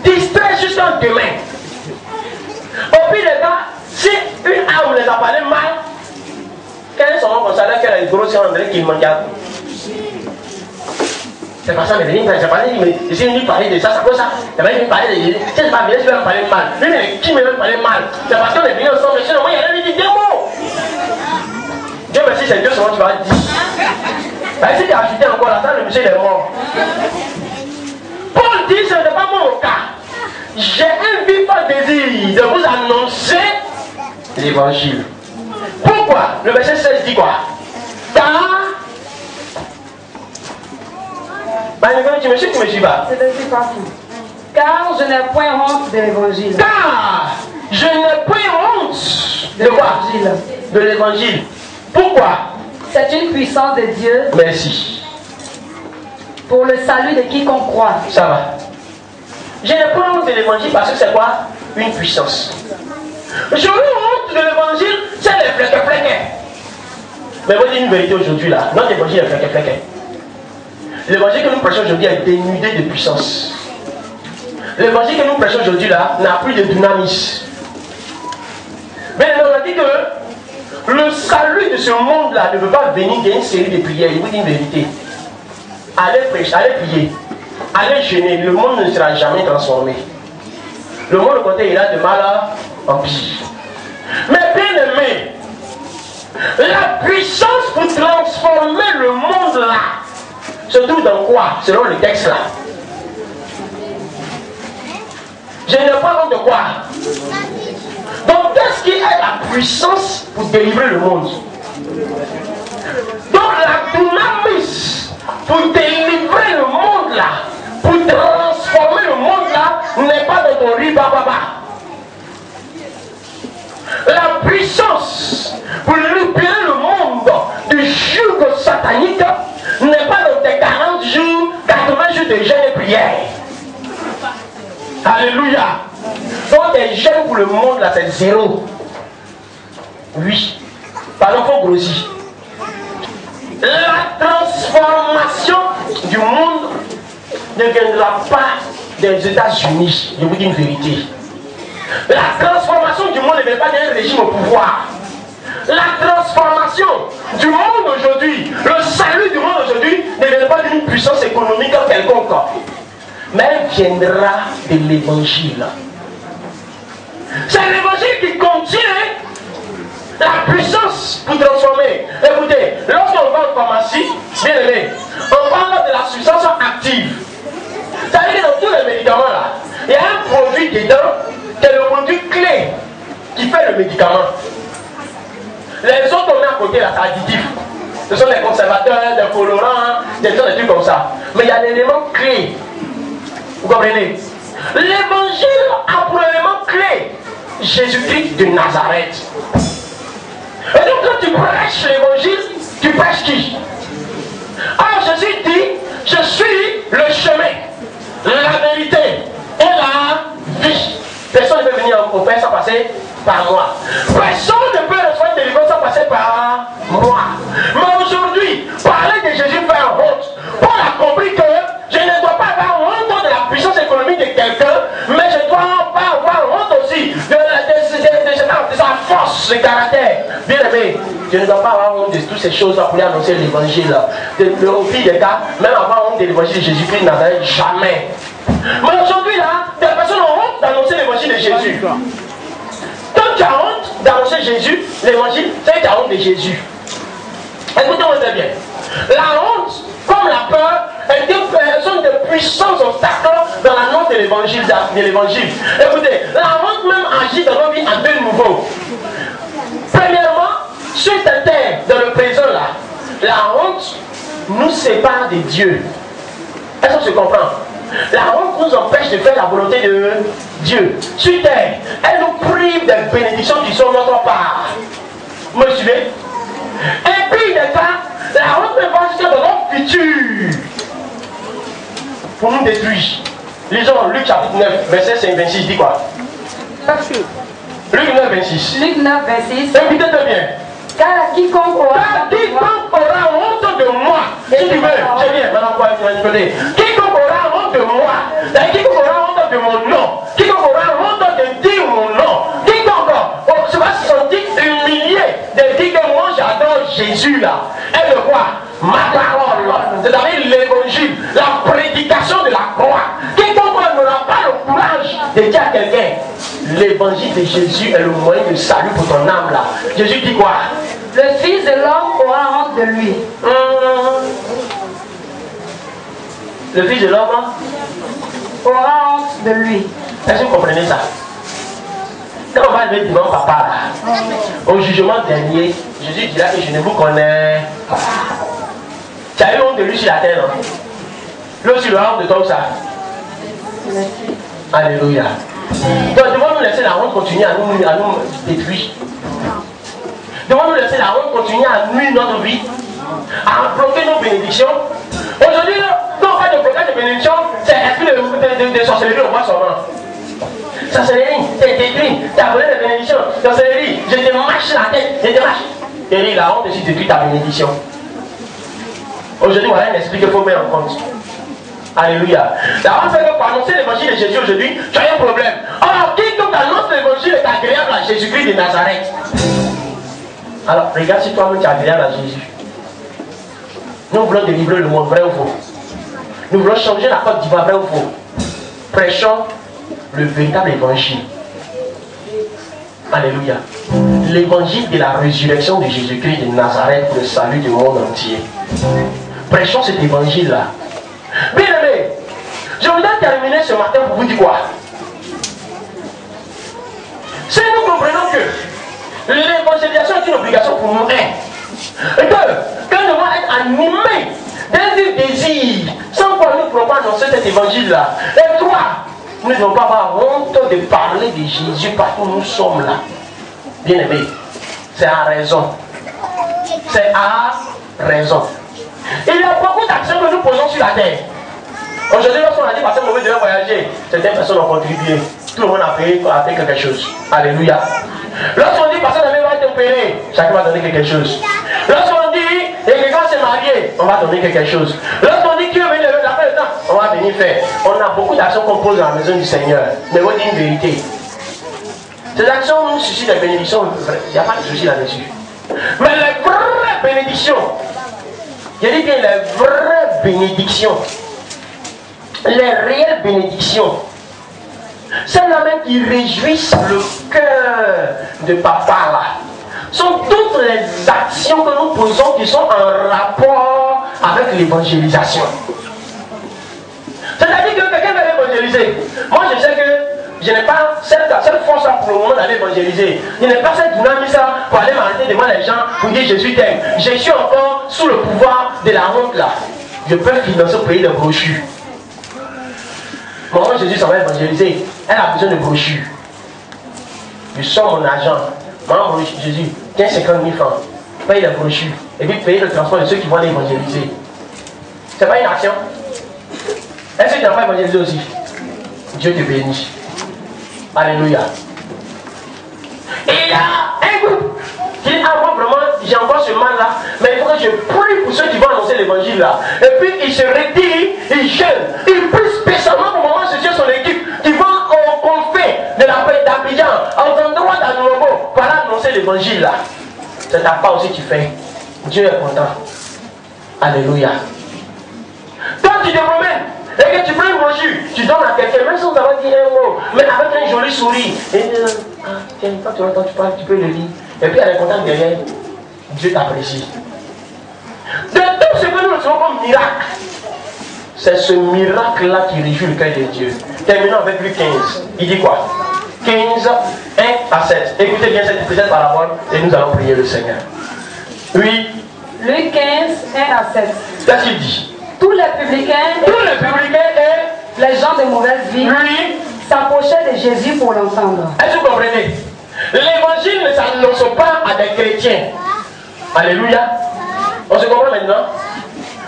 [SPEAKER 1] Distrait jusqu'en demain. Au pire des cas, si une âme les a parlé mal, quel est son nom comme ça là qu'elle a une grosse André qui manque? C'est pas ça, mais j'ai parlé, mais je suis venu parler de ça, ça cause ça. Il va venu parler de ça. C'est pas bien, je vais me parler mal. Lui, mais qui me veut parler mal? C'est parce qu'on est venus ensemble, mais sinon, moi, il y a rien dit 2 mots. Dieu merci, c'est Dieu seulement qui va dire. Si tu as ajouté encore là, ça, le monsieur il est mort. Paul dit, ce n'est pas mon cas. J'ai un vif désir de vous annoncer l'évangile. Pourquoi? Le verset 16 dit quoi? Tu me suis, tu me suis pas.
[SPEAKER 2] C'est parti. Car je n'ai point honte de l'évangile.
[SPEAKER 1] Car je n'ai point honte de quoi? De l'évangile. Pourquoi?
[SPEAKER 2] C'est une puissance de Dieu.
[SPEAKER 1] Merci.
[SPEAKER 2] Pour le salut de quiconque croit.
[SPEAKER 1] Ça va. Je n'ai point honte de l'évangile parce que c'est quoi? Une puissance. Je n'ai honte de l'évangile, c'est les fleques. Mais vous dites une vérité aujourd'hui là. Notre évangile est fleque. L'évangile que nous prêchons aujourd'hui est dénudé de puissance. L'évangile que nous prêchons aujourd'hui là n'a plus de dynamisme. Mais on a dit que le salut de ce monde là ne veut pas venir d'une série de prières. Je vous dis une vérité. Allez prêcher, allez prier, allez jeûner, le monde ne sera jamais transformé. Le monde au côté il a de mal en pire. Mais bien aimé, la puissance pour transformer le monde là se trouve dans quoi? Selon le texte là. Je n'ai pas honte de quoi? Donc qu'est-ce qui est la puissance pour délivrer le monde? Donc la dynamisme pour délivrer le monde là, pour transformer le monde La puissance pour libérer le monde du joug satanique n'est pas dans tes 40 jours, 80 jours de jeûne et prière. Alléluia. Donc tes jeûnes pour le monde là c'est 0. Oui. Pardon, il faut grossir. La transformation du monde ne viendra pas des États-Unis. Je vous dis une vérité. La transformation du monde ne vient pas d'un régime au pouvoir. La transformation du monde aujourd'hui, le salut du monde aujourd'hui, ne vient pas d'une puissance économique quelconque, mais elle viendra de l'évangile. C'est l'évangile qui contient la puissance pour transformer. Écoutez, lorsqu'on va en pharmacie, bien aimé, on parle de la substance active. C'est-à-dire que dans tous les médicaments là, il y a un produit dedans qui est le produit clé qui fait le médicament. Les autres on met à côté là, c'est additif. Ce sont des conservateurs, des colorants, des trucs comme ça. Mais il y a l'élément clé. Vous comprenez? L'évangile a pour élément clé Jésus-Christ de Nazareth. Et donc quand tu prêches l'évangile, tu prêches qui? Alors Jésus dit, je suis le chemin, la vérité et la vie. Personne ne peut venir au Père sans passer par moi. Personne ne peut recevoir une délivrance sans passer par moi. Mais aujourd'hui, parler de Jésus fait honte. Paul a compris que je ne dois pas avoir honte de la puissance économique de quelqu'un, mais je ne dois pas avoir honte aussi de sa force de caractère. Bien aimé, je ne dois pas avoir honte de toutes ces choses pour annoncer l'évangile. Au pire des cas, même avoir honte de l'évangile de Jésus-Christ de Nazareth, jamais. Mais aujourd'hui là, des personnes ont honte d'annoncer l'évangile de Jésus. Quand tu as honte d'annoncer Jésus, l'évangile, c'est que tu as honte de Jésus. Écoutez-moi très bien. La honte, comme la peur, est une personne de puissance obstacle dans l'annonce de l'évangile. Écoutez, la honte même agit dans nos vies en deux niveaux. Premièrement, sur cette terre, dans le présent là, la honte nous sépare de Dieu. Est-ce qu'on se comprend? La honte nous empêche de faire la volonté de Dieu. Sur terre, elle nous prive des bénédictions qui sont notre part. Vous me suivez? Et puis, des cas, la honte ne va jusqu'à dans notre futur pour nous détruire. Lisons Luc chapitre 9, verset 5-26, dit quoi? Luc 9, 26.
[SPEAKER 2] Luc 9, 26.
[SPEAKER 1] Écoutez-le bien.
[SPEAKER 2] Car quiconque aura
[SPEAKER 1] honte de moi, si tu veux, j'ai bien, maintenant quoi, tu vas écouter. Quiconque aura honte de moi, quiconque aura honte de mon nom, quiconque aura honte de dire mon nom, quiconque se va se sentir humilié de dire que moi j'adore Jésus là. Et de quoi? Ma parole, c'est-à-dire l'évangile, la prédication de la croix. Quiconque n'aura pas le courage de dire à quelqu'un, l'évangile de Jésus est le moyen de salut pour ton âme là. Jésus dit quoi?
[SPEAKER 2] Le Fils de l'homme aura honte de lui.
[SPEAKER 1] Le Fils de l'homme
[SPEAKER 2] aura honte de lui.
[SPEAKER 1] Est-ce que vous comprenez ça? Quand on va lever devant papa là, au jugement dernier, Jésus dira que je ne vous connais pas. Tu as eu honte de lui sur la terre, non? Lui aussi, le honte de toi ou ça? Alléluia. Donc, devons-nous laisser la honte continuer à nous détruire? Devons-nous laisser la honte continuer à nuire notre vie? À bloquer nos bénédictions? Aujourd'hui, quand on fait de blocage de bénédictions, c'est l'esprit de sorcellerie au moins seulement. Sorcellerie, t'es détruit, t'as volé les bénédictions. Sorcellerie, je te marche la tête, je te marche. Et la honte aussi détruit ta bénédiction. Aujourd'hui, voilà un esprit qu'il faut mettre en compte. Alléluia. La honte fait que pour annoncer l'évangile de Jésus aujourd'hui, tu as un problème. Or, quiconque annonce l'évangile est agréable à Jésus-Christ de Nazareth. Alors, regarde si toi-même tu es agréable à Jésus. Nous voulons délivrer le monde, vrai ou faux? Nous voulons changer la Côte d'Ivoire, vrai ou faux? Prêchons le véritable évangile. Alléluia. L'évangile de la résurrection de Jésus-Christ de Nazareth pour le salut du monde entier. Prêchons cet évangile-là. Bien aimé, je voudrais terminer ce matin pour vous dire quoi? Si nous comprenons que l'évangélisation est une obligation pour nous, et que quand nous devons être animés d'un désir, sans quoi nous ne pourrons pas annoncer cet évangile-là. Et toi, nous ne devons pas avoir honte de parler de Jésus partout où nous sommes là. Bien aimé, c'est à raison. C'est à raison. Il y a beaucoup d'actions que nous posons sur la terre. Aujourd'hui, lorsqu'on a dit parce que nous devons voyager, certaines personnes ont contribué. Tout le monde a payé quelque chose. Alléluia. Lorsqu'on dit parce que va être opéré, chacun va donner quelque chose. Lorsqu'on dit quelqu'un s'est marié, on va donner quelque chose. Lorsqu'on dit Dieu veut lever la paix, on va venir faire. On a beaucoup d'actions qu'on pose dans la maison du Seigneur. Mais vous dites une vérité. Ces actions nous suscitent des bénédictions. Il n'y a pas de souci là-dessus. Mais les vraies bénédictions, je dis bien les vraies bénédictions, les réelles bénédictions, celles-là même qui réjouissent le cœur de papa là, sont toutes les actions que nous posons qui sont en rapport avec l'évangélisation. C'est-à-dire que quelqu'un va évangéliser. Moi je sais que je n'ai pas cette force-là pour le moment d'aller évangéliser. Je n'ai pas cette dynamique-là pour aller m'arrêter devant les gens pour dire Jésus t'aime. Je suis encore sous le pouvoir de la honte là. Je peux financer pour payer des brochures. Maman Jésus s'en va évangéliser. Elle a besoin de brochures. Je sors mon argent. Maman Jésus, tiens 50 000 francs. Paye les brochures. Et puis payer le transport de ceux qui vont aller évangéliser. C'est pas une action? Est-ce que tu n'as pas évangélisé aussi? Dieu te bénit. Alléluia. Et il y a un groupe qui dit, ah moi vraiment, j'ai encore ce mal là, mais il faut que je prie pour ceux qui vont annoncer l'évangile là. Et puis il se retire, il jeûne, il prie spécialement pour moment ce Dieu son équipe qui vont au confé de la paix d'Abidjan, aux endroits d'Anobo, pour aller annoncer l'évangile là. C'est ta part aussi que tu fais. Dieu est content. Alléluia. Quand tu te promènes, et que tu prends une brochure, tu donnes à quelqu'un, même si on t'a dit un mot, mais avec un joli sourire. Et tiens, quand tu entends, tu parles, tu peux le lire. Et puis elle est contente derrière. Dieu t'apprécie. De tout ce que nous recevons comme miracle, c'est ce miracle-là qui réjouit le cœur de Dieu. Terminons avec Luc 15. Il dit quoi? 15, 1 à 7. Écoutez bien cette parabole et nous allons prier le Seigneur. Oui.
[SPEAKER 2] Luc 15, 1 à 7.
[SPEAKER 1] Qu'est-ce qu'il dit?
[SPEAKER 2] Tous les publicains et les gens de mauvaise vie s'approchaient de Jésus pour l'entendre.
[SPEAKER 1] Est-ce que vous comprenez? L'évangile ne s'annonce pas à des chrétiens. Alléluia. On se comprend maintenant?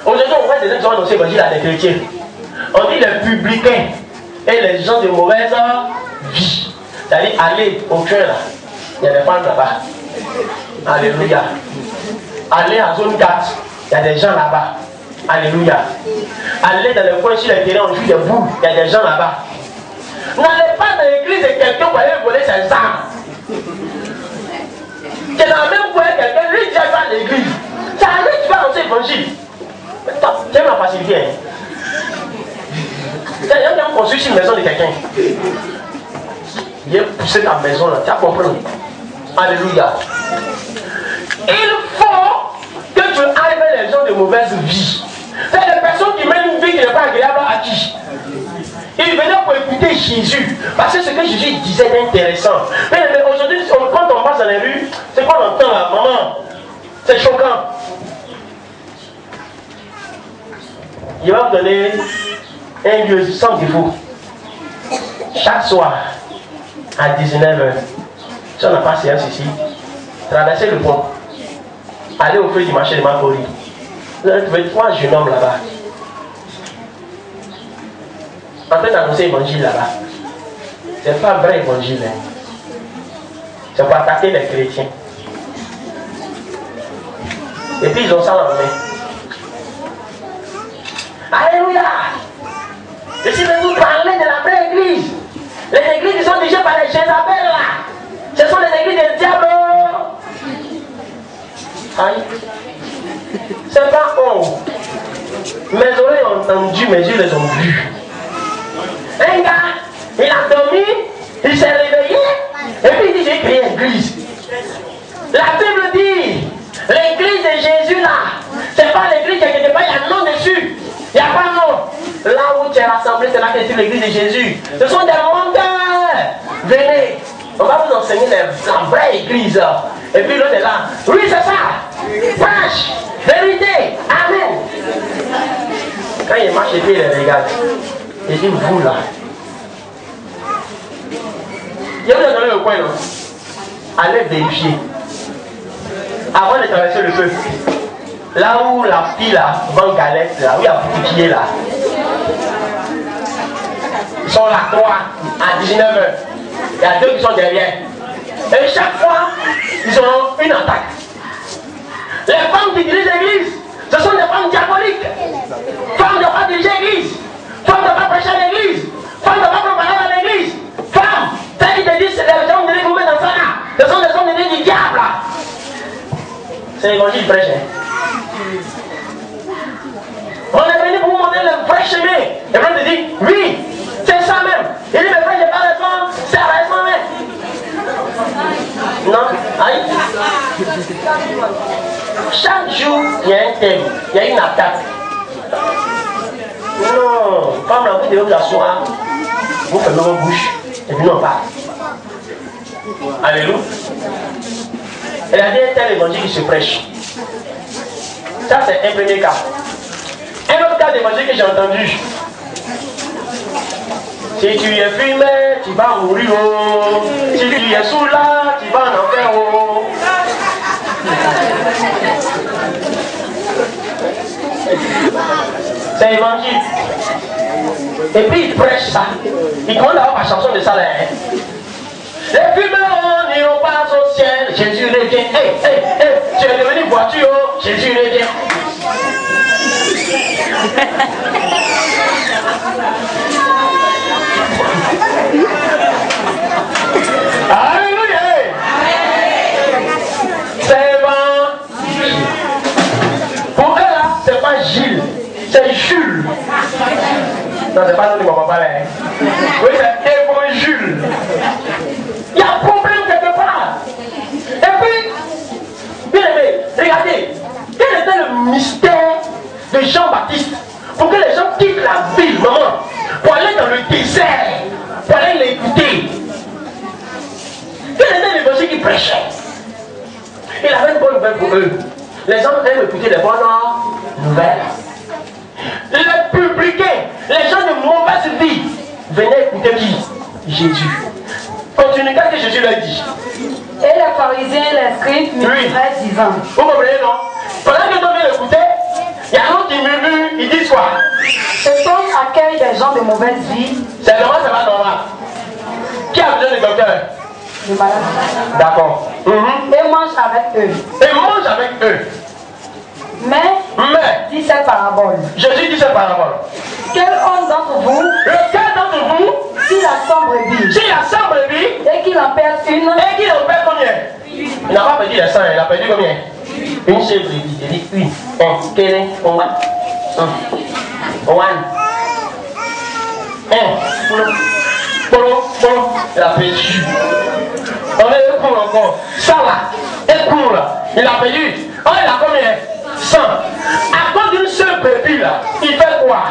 [SPEAKER 1] Aujourd'hui, on voit des gens qui ont annoncé l'évangile à des chrétiens. On dit les publicains et les gens de mauvaise vie. C'est-à-dire, allez au cœur là. Il y a des femmes là-bas. Alléluia. Allez à zone 4. Il y a des gens là-bas. Alléluia. Allez dans le coin sur les terrains, on joue des boules. Il y a des gens là-bas. N'allez pas dans l'église de quelqu'un pour aller voler ses armes. Tu es dans le même coin quelqu'un, lui dit à l'église. Ça arrive, tu vas annoncer l'évangile. Tu aimes la facilité. Il y a quelqu'un qui a construit une maison de quelqu'un. Il a poussé ta maison là, tu as compris. Alléluia. Il faut que tu ailles vers les gens de mauvaise vie. C'est les personnes qui mènent une vie qui n'est pas agréable à qui? Ils venaient pour écouter Jésus. Parce que ce que Jésus disait est intéressant. Mais aujourd'hui, quand on passe dans les rues, c'est quoi on entend là? Maman, c'est choquant. Il va vous donner un lieu sans défaut. Chaque soir, à 19h, si on n'a pas séance ici, traversez le pont. Allez au feu du marché de Makori. Vous allez trouver 3 jeunes hommes là-bas. En train d'annoncer l'évangile là-bas. C'est pas un vrai évangile. Hein. C'est pour attaquer les chrétiens. Et puis ils ont ça en main. Alléluia! Je suis venu parler de la vraie église. Les églises qui sont dirigées par les Jézabel là. Ce sont les églises des diables. Aïe. C'est pas honte. Mes oreilles ont entendu, mes yeux les ont vus. Un gars, il a dormi, il s'est réveillé, et puis il dit j'ai créé l'église. La Bible dit, l'église de Jésus là, c'est pas l'église qui est quelque part, il y a un nom dessus. Il n'y a pas de nom. Là où tu es rassemblé, c'est là que c'est l'église de Jésus. Ce sont des menteurs. Venez, on va vous enseigner la vraie église. Et puis l'autre est là. Oui, c'est ça. Prêche, vérité, amen. Quand il marche et puis il les regarde, il dit vous là, coin, non? Allez vérifier. Avant de traverser le feu, là où la fille là, vend galette, là où il y a boutique là, ils sont là, 3 à 19h. Il y a 2 qui sont derrière. Et chaque fois, ils ont une attaque. Les femmes qui dirigent l'église, ce sont des femmes diaboliques. Femmes ne pas diriger l'église. Femmes ne pas prêcher à l'église. Femmes ne pas préparer à l'église. Femmes, celles qui te disent que les hommes de l'église vous mettent dans ça là. Ce sont des hommes de l'église du diable là. C'est l'évangile prêche. On est venu pour vous montrer le vrai chemin. Et on te dit, oui, c'est ça même. Il dit, mais frère, je n'ai pas de temps, c'est à raison même. Non, aïe. Chaque jour, il y a un thème, il y a une attaque. Non, comme là, vous devez vous asseoir, vous fermez vos bouches, et puis on part. Alléluia. Elle a dit un tel évangile qui se prêche. Ça, c'est un premier cas. Un autre cas d'évangile que j'ai entendu. Si tu es fumé, tu vas mourir. Oh. Si tu es sous là, tu vas en enfer. Oh. C'est l'évangile. Et puis il prêche ça. Il commence à avoir ma chanson de ça là. Hein. Les fumeurs n'iront pas au ciel. Jésus revient. Hey, hey, hey. Tu es devenu voiture. Oh. Jésus revient. Alléluia. C'est évangile. Pour eux là, c'est pas Gilles, c'est Jules. Non, c'est pas ça que mon papa là. Oui, c'est évangile. Il y a un problème quelque part. Et puis, bien aimé, regardez, quel était le mystère de Jean-Baptiste pour que les gens quittent la ville, maman, pour aller dans le désert, pour aller l'écouter. Quel était l'évangile qu'il prêchait? Il avait une bonne nouvelle pour eux. Les gens aiment écouter les bonnes nouvelles. Les publicains, les gens de mauvaise vie, venaient écouter qui? Jésus. Continue, qu'est-ce que Jésus leur dit?
[SPEAKER 2] Et les pharisiens et les scribes murmuraient disant.
[SPEAKER 1] Vous comprenez, non? Pendant que toi viens écouter, il y a un autre qui murmure, ils disent quoi?
[SPEAKER 2] Ce sont accueillent des gens de mauvaise vie.
[SPEAKER 1] C'est normal, c'est pas normal. Qui a besoin de docteur?
[SPEAKER 2] Les malades.
[SPEAKER 1] D'accord.
[SPEAKER 2] Et mange avec eux.
[SPEAKER 1] Et mange avec eux.
[SPEAKER 2] Mais, dit cette parabole.
[SPEAKER 1] Jésus dit cette parabole.
[SPEAKER 2] Quel homme d'entre vous,
[SPEAKER 1] lequel d'entre vous,
[SPEAKER 2] s'il a 100 brebis,
[SPEAKER 1] et
[SPEAKER 2] qu'il en perd une,
[SPEAKER 1] et qu'il en perd combien? Il n'a pas perdu les 100, il a perdu combien? Une seule brebis, il dit une. Quel est? Il a perdu. On est pour encore. Ça là, et pour là, il a perdu. Oh, il a combien? 100. À cause d'une seule brebis là, il fait quoi?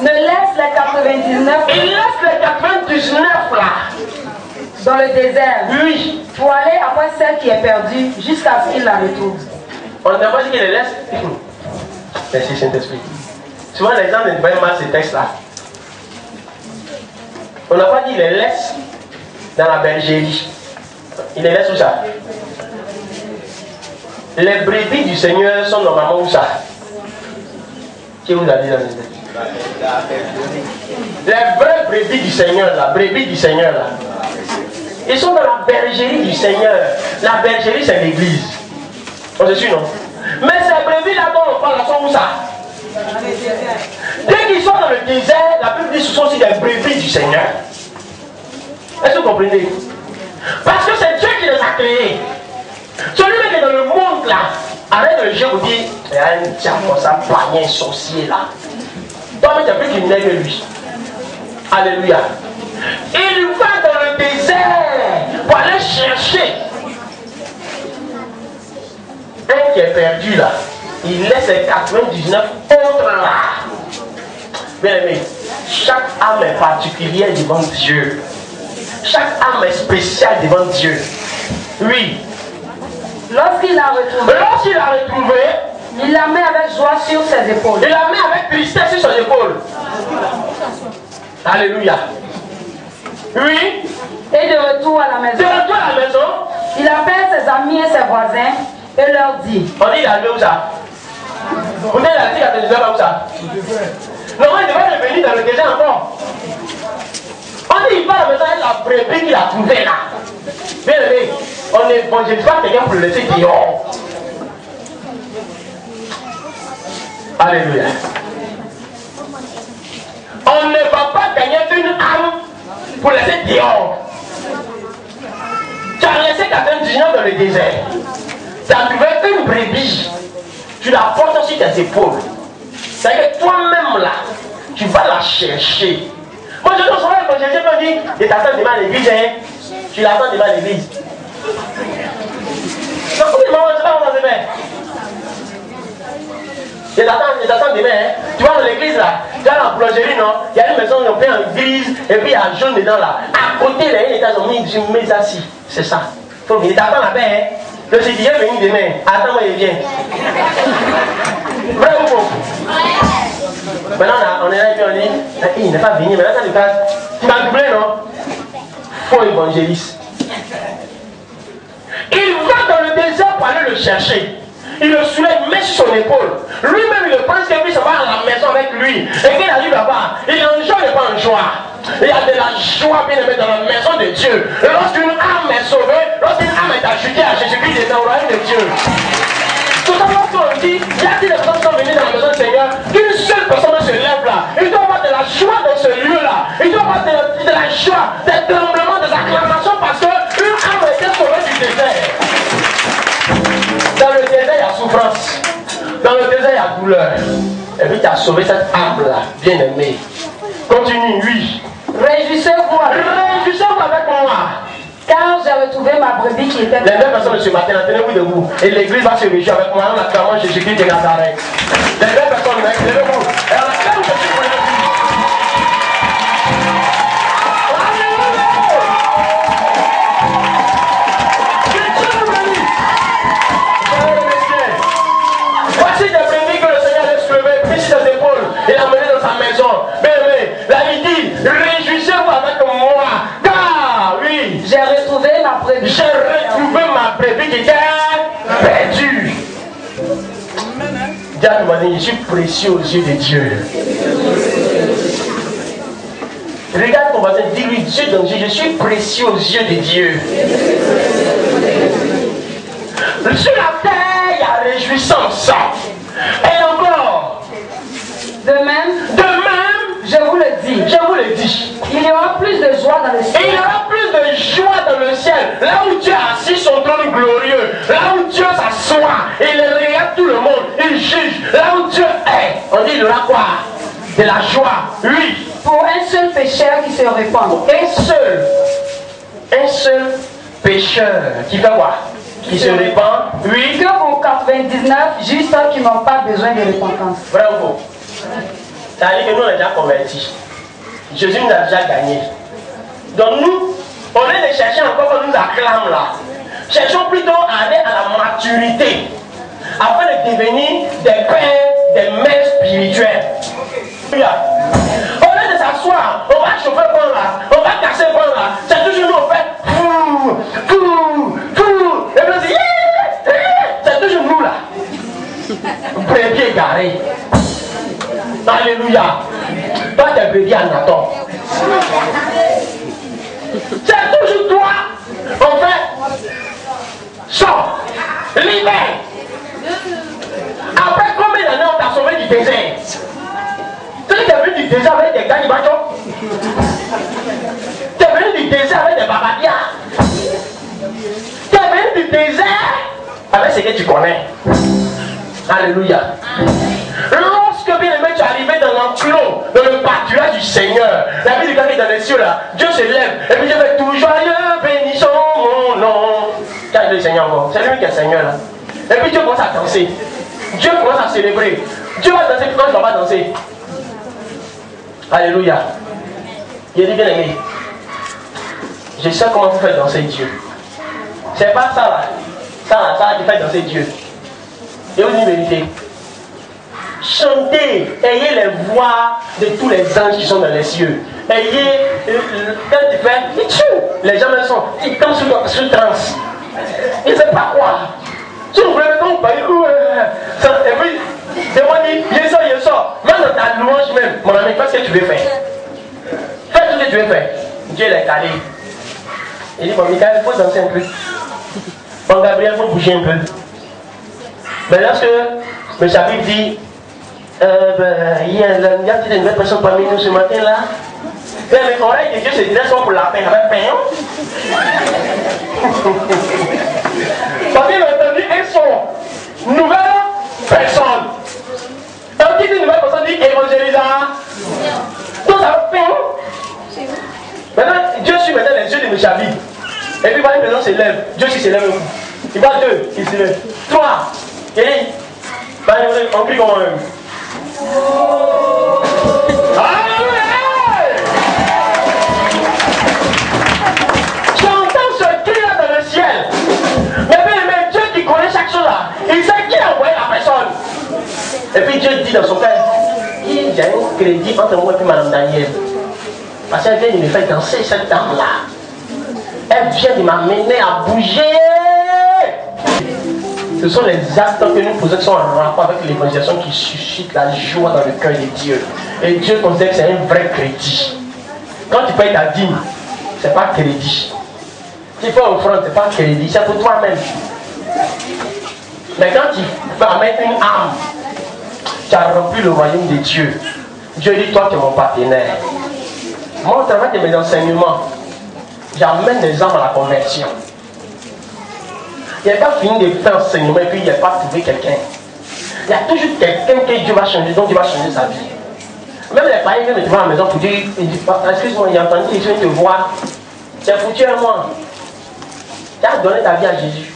[SPEAKER 2] Ne laisse les 99.
[SPEAKER 1] Il laisse les 99 là
[SPEAKER 2] dans le désert.
[SPEAKER 1] Oui.
[SPEAKER 2] Pour aller après celle qui est perdue jusqu'à ce qu'il la retrouve.
[SPEAKER 1] On n'a pas dit qu'il les laisse. Merci Saint-Esprit. Souvent les gens ne voient mal ces textes là. On n'a pas dit qu'il les laisse dans la bergerie. Il les laisse où ça? Les brebis du Seigneur sont normalement où ça? Qui vous a dit dans le texte? Les vraies brebis du Seigneur là, brebis du Seigneur là, ils sont dans la bergerie du Seigneur. La bergerie c'est l'église. On se suit non? Mais ces brebis là dont on parle sont où ça? Dès qu'ils sont dans le désert, la Bible dit que ce sont aussi des brebis du Seigneur. Est-ce que vous comprenez? Parce que c'est Dieu qui les a créés. Celui qui est dans le monde là, arrête le jeu, vous dit, il y a un diable comme ça, panier, un sorcier là. Toi-même, tu n'es plus qu'il n'est que lui. Alléluia. Il va dans le désert pour aller chercher un qui est perdu là. Il laisse les 99 autres là. Bien aimé, chaque âme est particulière devant Dieu. Chaque âme est spéciale devant Dieu. Oui.
[SPEAKER 2] Lorsqu'il l'a
[SPEAKER 1] retrouvé,
[SPEAKER 2] il la met avec joie sur ses épaules.
[SPEAKER 1] Il la met avec tristesse sur ses épaules. Alléluia. Oui.
[SPEAKER 2] Et de retour à la maison, il appelle ses amis et ses voisins et leur dit.
[SPEAKER 1] On dit il est arrivé où ça? Vous êtes là, il est où ça? Non, il devait revenir dans le désert encore. On dit il va à la maison avec la brebis qu'il a trouvée là. Bien aimé, on n'évangélise pas quelqu'un pour le laisser dehors. Alléluia. On ne va pas gagner une âme pour laisser dehors. Tu as laissé quelqu'un d'ignorant dans le désert. Tu as trouvé une brebis. Tu la portes sur tes épaules. C'est-à-dire que toi-même là, tu vas la chercher. Moi je dois savoir quand Jésus me dit, je t'attends devant l'église, hein. Tu l'attends devant l'église. Non, comment tu vas dans le bain? Je t'attends demain, hein. Tu vas dans l'église là, tu vas dans la boulangerie, non? Il y a une maison qui est en grise, et puis il y a un jaune dedans là. À côté, il y a une étage, on met ça assis. C'est ça. Il faut venir, t'attends la paix, hein. Je suis dit, je vais venir demain. Attends-moi, il vient. Vrai ou faux? Maintenant, on est là et puis on dit, il n'est pas venu, maintenant, ça lui passe. Tu m'as doublé, non? Faux évangéliste. Il va dans le désert pour aller le chercher. Il le soulève, il met sur son épaule. Lui-même, il pense que lui, ça va à la maison avec lui. Et qu'il arrive là-bas, il en joie, il n'est pas en joie. Il y a de la joie bien aimée dans la maison de Dieu. Lorsqu'une âme est sauvée, lorsqu'une âme est ajoutée à Jésus-Christ, dans le royaume de Dieu. Tout à l'heure, on dit, il y a des personnes qui sont venues dans la maison du Seigneur, qu'une seule personne se lève là. Il doit avoir de la joie dans ce lieu-là. Il doit avoir de la joie, des tremblements, des acclamations, parce qu'une âme a été sauvée du désert. Dans le désert, il y a souffrance. Dans le désert, il y a douleur. Et puis, tu as sauvé cette âme-là, bien-aimée. Continue, oui.
[SPEAKER 2] Réjouissez-vous
[SPEAKER 1] avec moi.
[SPEAKER 2] Car j'ai retrouvé ma brebis qui était...
[SPEAKER 1] Les deux personnes de ce matin, tenez-vous debout. Et l'église va se réjouir avec moi en acclamant Jésus-Christ de Nazareth. Les deux personnes, levez-vous. Et on acclame Jésus pour l'église. Voici des brebis que le Seigneur a soulevé, pris sur ses épaules et l'a mené dans sa maison. Bien-aimé, là il dit, réjouissez-vous avec moi, car oui,
[SPEAKER 2] j'ai retrouvé ma brebis.
[SPEAKER 1] J'ai retrouvé ma brebis qui était perdue. Dis à ton voisin, je suis précieux aux yeux de Dieu. Regarde ton voisin, dis-lui Dieu dans Dieu, je suis précieux aux yeux de Dieu. Sur la terre, il y a réjouissance. Et encore,
[SPEAKER 2] de même, je vous le dis, il y aura plus de joie dans le ciel.
[SPEAKER 1] Et il y aura plus de joie dans le ciel. Là où Dieu a assis son trône glorieux, là où Dieu s'assoit, et il regarde tout le monde, il juge. Là où Dieu est, on dit il y aura quoi? De la joie, oui.
[SPEAKER 2] Pour un seul pécheur qui se répand.
[SPEAKER 1] Un seul pécheur qui fait quoi? Qui se répand, oui.
[SPEAKER 2] Que pour 99 justes qui n'ont pas besoin de repentance.
[SPEAKER 1] Vrai ou faux? Ça veut dire que nous on est déjà convertis. Jésus nous a déjà gagné. Donc nous, au lieu de chercher encore qu'on nous acclame là, cherchons plutôt à aller à la maturité, afin de devenir des pères, des mères spirituelles. Au lieu de s'asseoir, on va chauffer le bon là, on va casser le bon là, c'est toujours nous on fait et puis on dit c'est toujours nous là. Brebis égaré. Alléluia. Toi t'es brebis en attente. C'est toujours toi. On fait sort, libère. Après combien d'années on t'a sauvé du désert? Tu es venu du désert avec des galibations. Tu es venu du désert avec des babadias. Tu es venu du désert avec ce que tu connais. Alléluia. Lorsque bien aimé tu es arrivé dans l'enclos, dans le pâturage du Seigneur, la vie du gars qui est dans les cieux là, Dieu se lève et puis Dieu fait tout joyeux, bénissons mon nom. Quand il est le Seigneur encore, c'est lui qui est le Seigneur là. Et puis Dieu commence à danser. Dieu commence à célébrer. Dieu va danser quand il ne va pas danser. Alléluia. Il dit bien aimé, je sais comment vous faites danser Dieu. C'est pas ça là. Ça qui fait danser Dieu. Et vous dites vérité. Chantez, ayez les voix de tous les anges qui sont dans les cieux. Ayez, quand tu fais, les gens sont comme sous transe. Ils ne savent pas quoi. Si vous voulez, quand vous parlez, et puis, c'est moi qui dis, il sort. Même dans ta louange même, mon ami, fais ce que tu veux faire. Fais tout ce que tu veux faire. Dieu l'a calé. Il dit, bon, Michael, il faut danser un peu. Bon, Gabriel, il faut bouger un peu. Mais lorsque M. Habib dit, il y a une nouvelle personne parmi nous ce matin-là. Mais oreilles de Dieu se dressent pour la paix avec pain. Parce qu'il a entendu un son. Nouvelle personne. Alors qui dit nouvelle personne dit évangélisation. Donc ça va pain. Maintenant, Dieu suit maintenant les yeux de M. Habib. Et puis voilà, maintenant s'élève. Dieu aussi s'élève. Il va 2, il s'élève. 3. Et on crie comme un. J'entends ce cri là dans le ciel. Mais Dieu qui connaît chaque chose là, il sait qui a envoyé la personne. Et puis Dieu dit dans son cœur, il y a un crédit entre moi et puis Madame Daniel. Parce qu'elle vient de me faire danser cette dame là. Elle vient de m'amener à bouger. Ce sont les actes que nous posons qui sont en rapport avec l'évangélisation qui suscitent la joie dans le cœur de Dieu. Et Dieu considère que c'est un vrai crédit. Quand tu payes ta dîme, ce n'est pas crédit. Tu fais offrande, ce n'est pas crédit, c'est pour toi-même. Mais quand tu vas mettre une âme, tu as rempli le royaume de Dieu. Dieu dit, toi tu es mon partenaire. Moi, au travers de mes enseignements, j'amène les âmes à la conversion. Il n'y a pas fini de faire enseignement et puis il n'y a pas trouvé quelqu'un. Il y a toujours quelqu'un que Dieu va changer, donc Dieu va changer sa vie. Même les païens viennent me trouver à la maison pour dire, excuse-moi, j'ai entendu qu'ils viennent te voir. Tu es foutu à moi. Tu as donné ta vie à Jésus.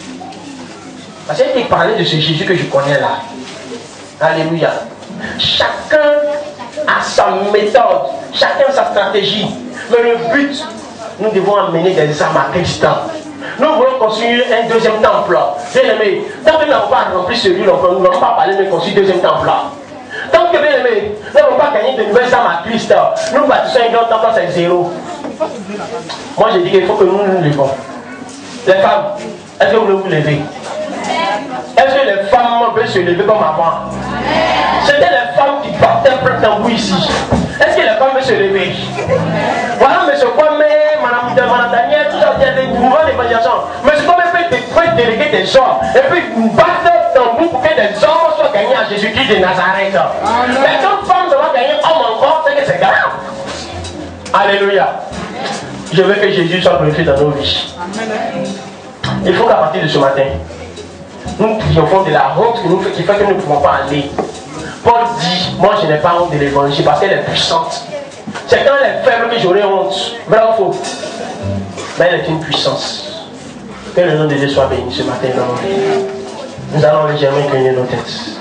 [SPEAKER 1] Parce qu'il parlait de ce Jésus que je connais là. Alléluia. Chacun a sa méthode, chacun a sa stratégie. Mais le but, nous devons amener des âmes à Christ. Nous voulons construire un deuxième temple. Bien aimé, tant que nous n'avons pas rempli celui-là, nous n'avons pas parlé de construire un deuxième temple. Tant que, bien aimé, nous n'avons pas gagné de nouvelles âmes à Christ, nous bâtissons un grand temple, c'est zéro. Moi, je dis qu'il faut que nous nous levons. Les femmes, est-ce que vous voulez vous lever? Est-ce que les femmes peuvent se lever comme avant? C'était les femmes qui battaient un tambour ici. Est-ce que les femmes peuvent se lever? Voilà, M. Kwame, Madame Daniel, tout ça, il y a des mouvements d'évaluation. M. Kwame peut déléguer des hommes et puis battre un tambour pour que des hommes soient gagnés à Jésus-Christ de Nazareth. Mais quand femmes doivent gagner homme encore, c'est que c'est grave. Alléluia. Je veux que Jésus soit glorifié dans nos vies. Il faut qu'à partir de ce matin, nous triomphons de la honte qui fait que nous ne pouvons pas aller. Paul dit, moi je n'ai pas honte de l'évangile parce qu'elle est puissante. C'est quand elle est faible que j'aurai honte. Vrai ou faux? Mais elle est une puissance. Que le nom de Dieu soit béni ce matin dans nos vies. Nous allons légèrement incliner nos têtes.